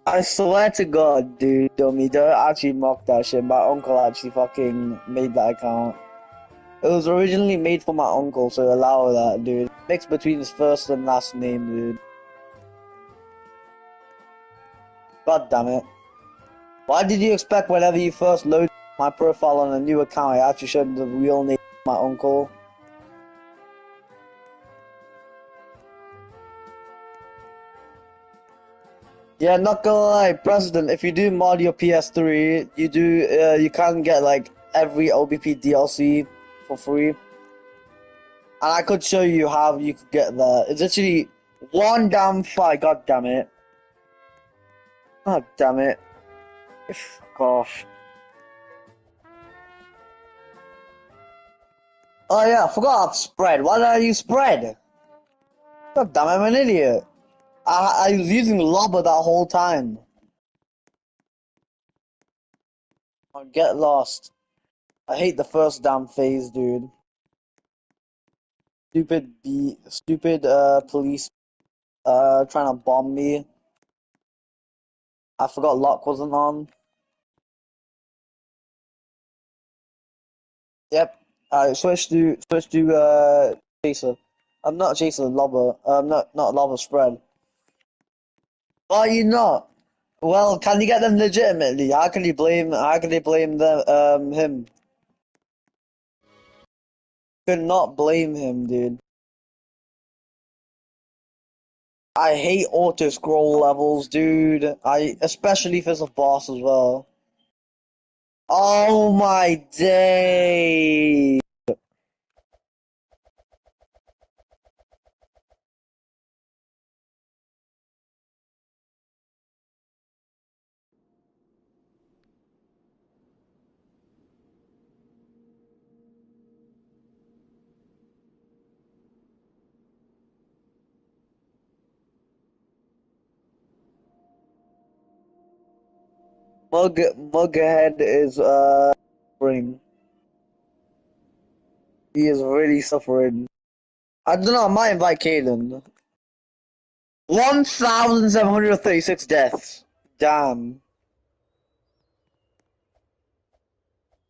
I swear to God, dude, dummy, don't actually mock that shit. My uncle actually fucking made that account. It was originally made for my uncle, so allow that, dude. Mix between his first and last name, dude. God damn it. Why did you expect whenever you first loaded my profile on a new account, I actually showed the real name of my uncle? Yeah, not gonna lie, President, if you do mod your PS3, you can get like every OBP DLC for free. And I could show you how you could get that. It's actually one damn fight, god damn it. God damn it. Gosh. Oh yeah, I forgot spread. Why did I use spread? God damn it, I'm an idiot. I was using lobber that whole time. Oh, get lost. I hate the first damn phase, dude. Stupid police trying to bomb me. I forgot lock wasn't on. Yep. I switch to chaser. I'm not chaser, lobber. Not lobber spread. Why are you not? Well, can you get them legitimately? How can you blame? How can they blame him? Could not blame him, dude. I hate auto scroll levels, dude. Especially if it's a boss as well. Oh my day! Mughead is suffering. He is really suffering. I don't know. I might invite Caden. 1,736 deaths. Damn.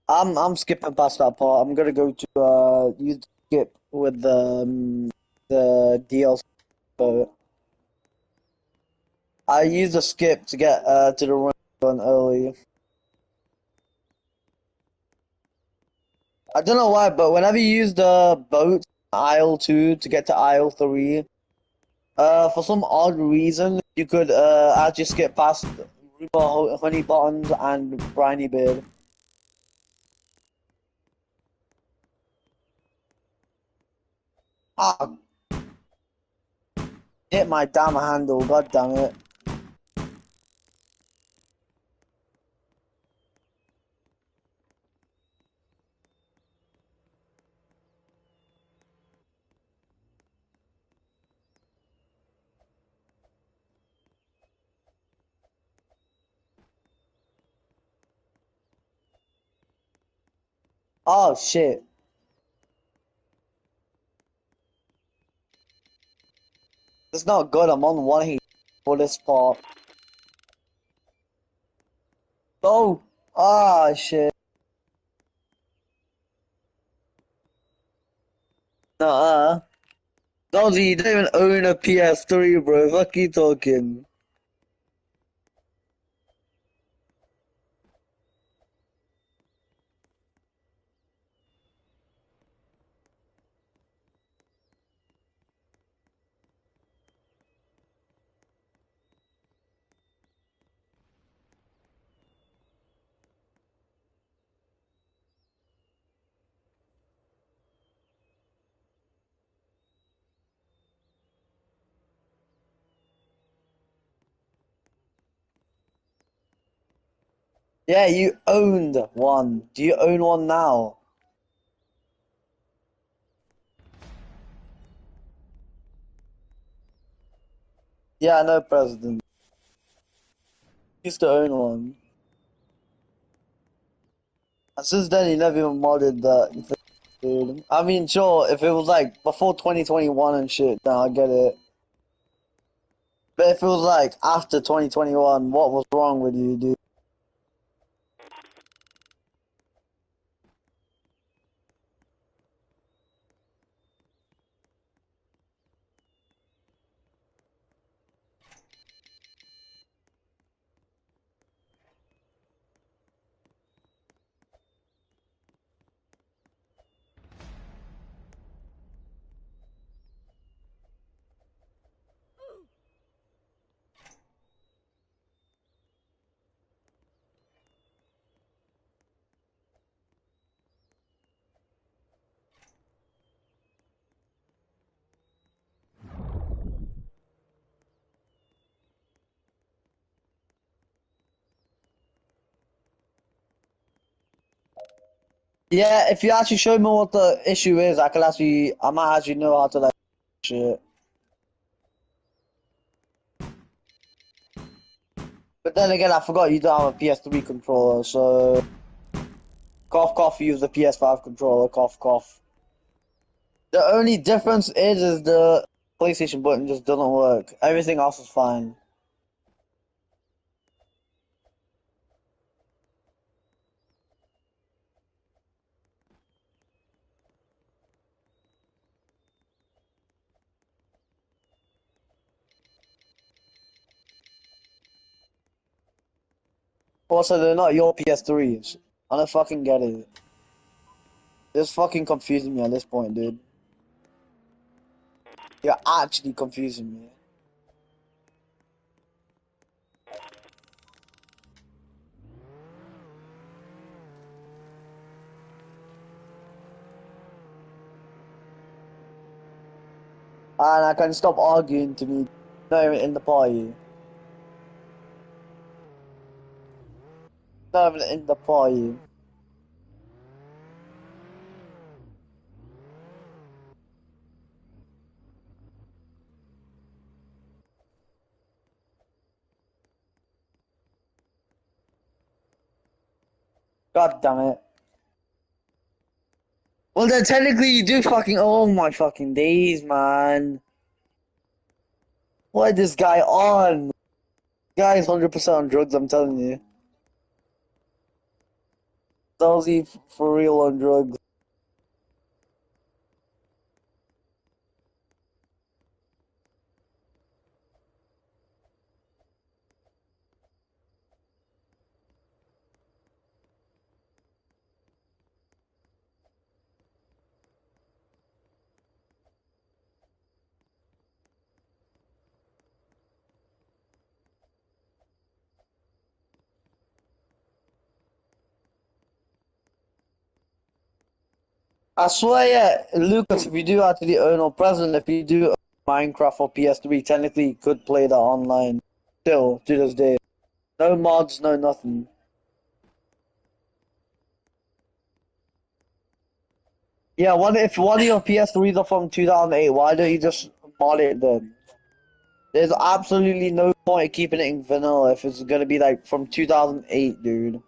I'm skipping past that part. I'm gonna go to use skip with the DLC. So I use the skip to get to the run early. I don't know why, but whenever you use the boat aisle 2 to get to aisle 3, for some odd reason, you could actually skip past Rhubarb, Honey Buttons, and Briny Beard. Ah, hit my damn handle, god damn it. Oh shit. It's not good, I'm on 1 heat for this part. Oh! Ah shit. Nuh-uh. Dodgy, you don't even own a PS3, bro. Fuck you talking. Yeah, you owned one. Do you own one now? Yeah, I know, President. Used to own one. And since then, he never even modded that thing, dude. I mean, sure, if it was like before 2021 and shit, then I get it. But if it was like after 2021, what was wrong with you, dude? Yeah, if you actually show me what the issue is, I might actually know how to like shit. But then again, I forgot you don't have a PS3 controller, so cough cough, use the PS5 controller, cough cough. The only difference is the PlayStation button just doesn't work. Everything else is fine. Also, they're not your PS3s. I don't fucking get it. It's fucking confusing me at this point, dude. You're actually confusing me. And I can stop arguing to me. Not even in the party. Not even in the party. God damn it. Well then technically you do fucking oh my fucking days, man. What is this guy on? This guy is 100% on drugs, I'm telling you. How's he for real on drugs? I swear, yeah, Lucas, if you do actually own or present, if you do own Minecraft or PS3, technically you could play that online. Still, to this day. No mods, no nothing. Yeah, if one of your PS3s are from 2008, why don't you just mod it then? There's absolutely no point keeping it in vanilla if it's gonna be like from 2008, dude.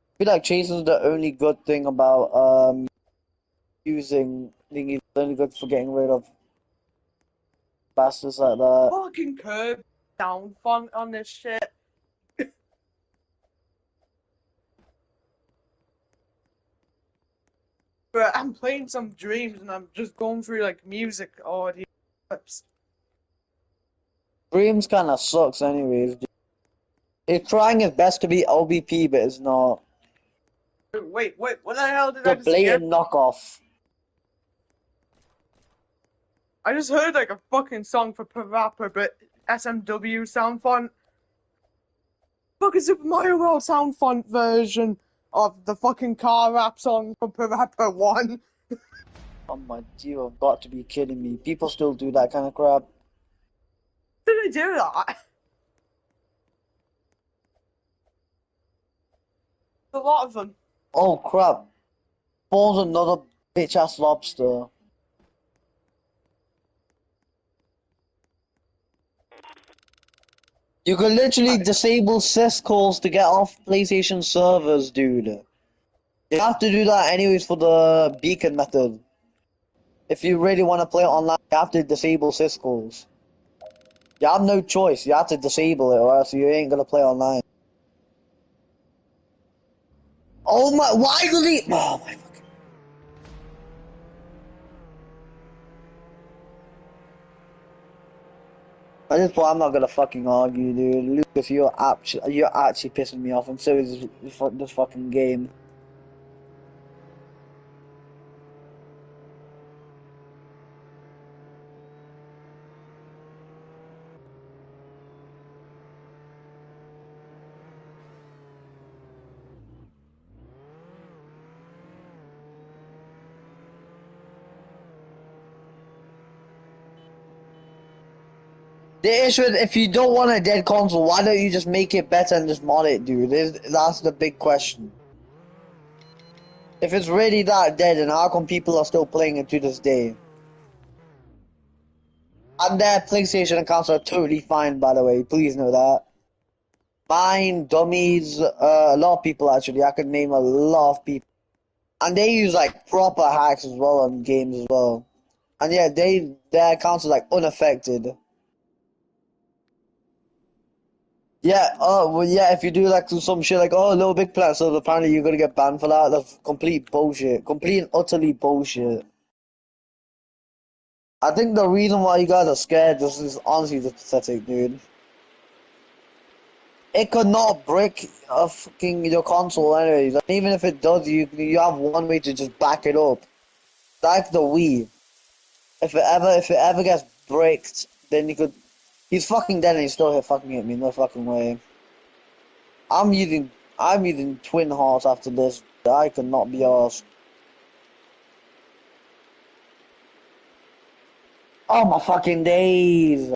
I feel like Chasing's the only good thing about using thingy, the only good for getting rid of bastards like that. Fucking curb down font on this shit. But I'm playing some Dreams and I'm just going through like music audio clips. Dreams kinda sucks anyways, dude. It's trying its best to be LBP, but it's not. Wait, what the hell did It's I a just hear? blatant knockoff. I just heard like a fucking song for Parappa, but SMW sound font. Fucking Super Mario World sound font version of the fucking car rap song from Parappa 1. Oh my, you have got to be kidding me. People still do that kind of crap. Did I do that? A lot of them. Oh crap. Spawns another bitch ass lobster. You can literally disable syscalls to get off PlayStation servers, dude. You have to do that anyways for the beacon method. If you really want to play it online, you have to disable syscalls. You have no choice. You have to disable it, or else you ain't gonna play online. Oh my! Why did he? Oh my fucking! At this point, I'm not gonna fucking argue, dude. Lucas, you're actually pissing me off, and so is this fucking game. The issue is, if you don't want a dead console, why don't you just make it better and just mod it, dude? That's the big question. If it's really that dead, then how come people are still playing it to this day? And their PlayStation accounts are totally fine, by the way. Please know that. Mine, dummies, a lot of people actually. I could name a lot of people. And they use like proper hacks as well on games as well. And yeah, their accounts are like unaffected. Yeah, well, yeah, if you do like some shit like, oh, Little Big Planet, so apparently you're gonna get banned for that. That's complete bullshit. Complete and utterly bullshit. I think the reason why you guys are scared is honestly just pathetic, dude. It could not break fucking your console anyways. And even if it does, you have one way to just back it up. Like the Wii. If it ever gets bricked, then you could. He's fucking dead and he's still here fucking hit me. No fucking way. I'm using twin hearts after this. I could not be arsed. Oh my fucking days!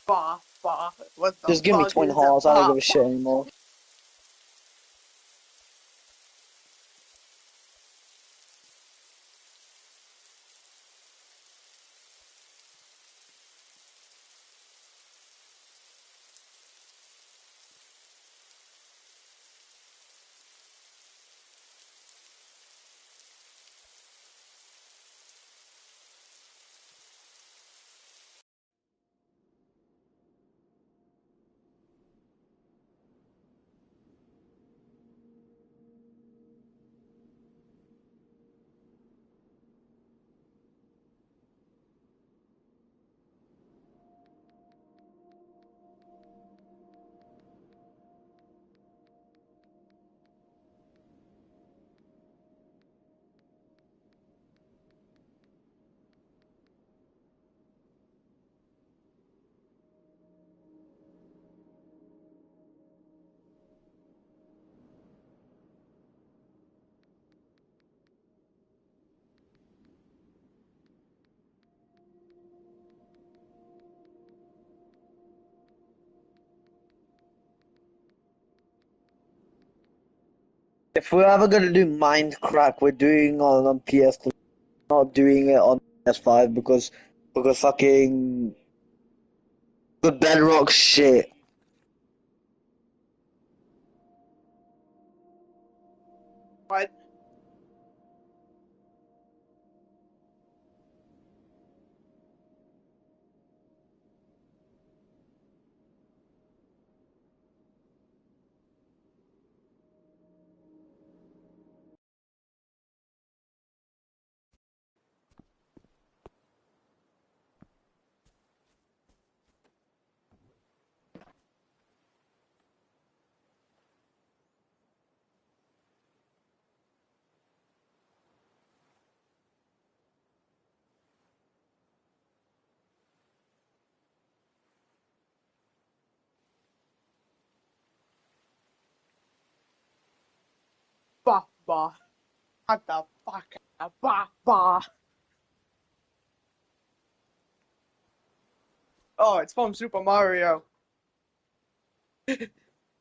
Bah, bah. What the Just give me fuck twin is a hearts. I don't bah? give a shit anymore. If we're ever gonna do Minecraft, we're doing it on PS3, not doing it on PS5 because fucking the Bedrock shit. What? Bah, bah. What the fuck? Bah, bah. Oh, it's from Super Mario.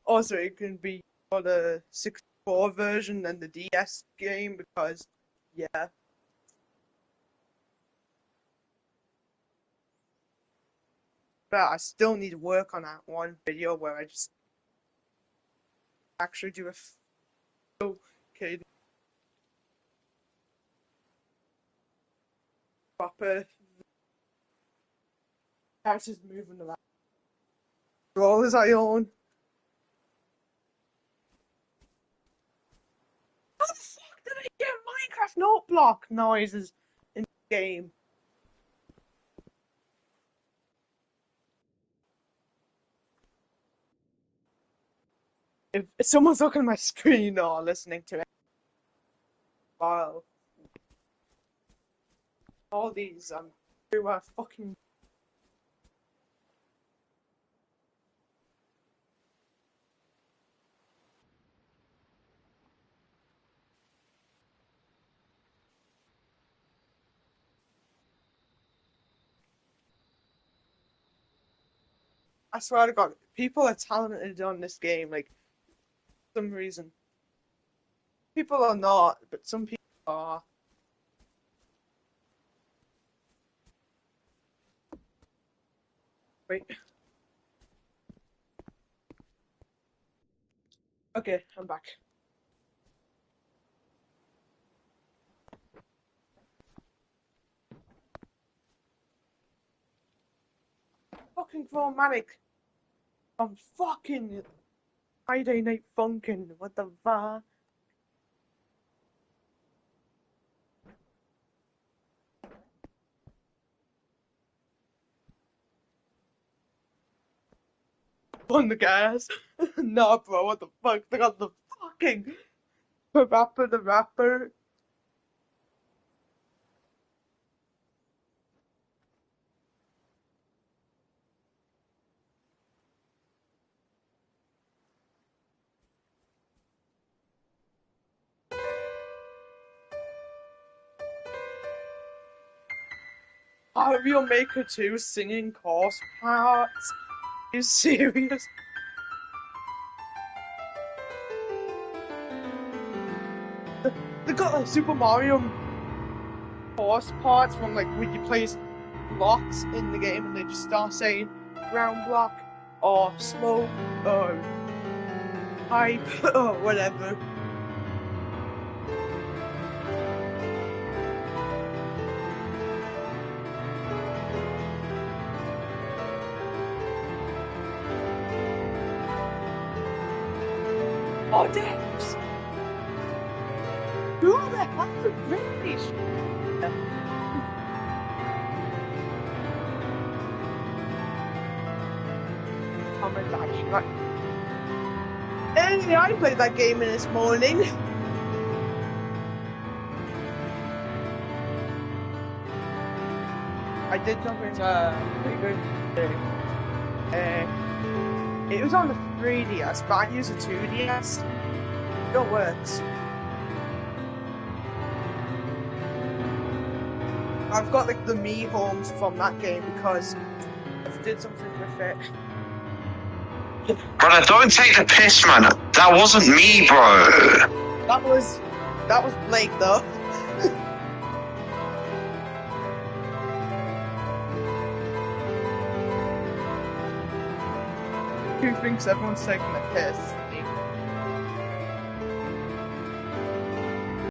Also, it can be for the 64 version and the DS game because, yeah. But I still need to work on that one video where I just actually do a okay proper characters moving around. All as I own. How the fuck did I get Minecraft note block noises in the game? If someone's looking at my screen or listening to it, wow. All these, who are fucking. I swear to God, people are talented on this game, like, for some reason. People are not, but some people are. Wait. Okay, I'm back. Fucking romantic. I'm fucking Friday Night Funkin'. What the fuck? On the gas. Nah, bro, what the fuck? They got the fucking the rapper. Mario Maker 2 singing chorus parts. Are you serious? They got like Super Mario chorus parts from like when you place blocks in the game and they just start saying ground block or smoke or pipe or whatever. Oh, damn! Who the hell is British? Oh my gosh, right. Anyway, I played that game this morning. I did something pretty good today. It was on the 3DS, but I use a 2DS. It works. I've got like the Mii homes from that game because I did something with it. Brother, don't take the piss, man. That wasn't me, bro. That was Blake though. Who thinks everyone's taking a piss?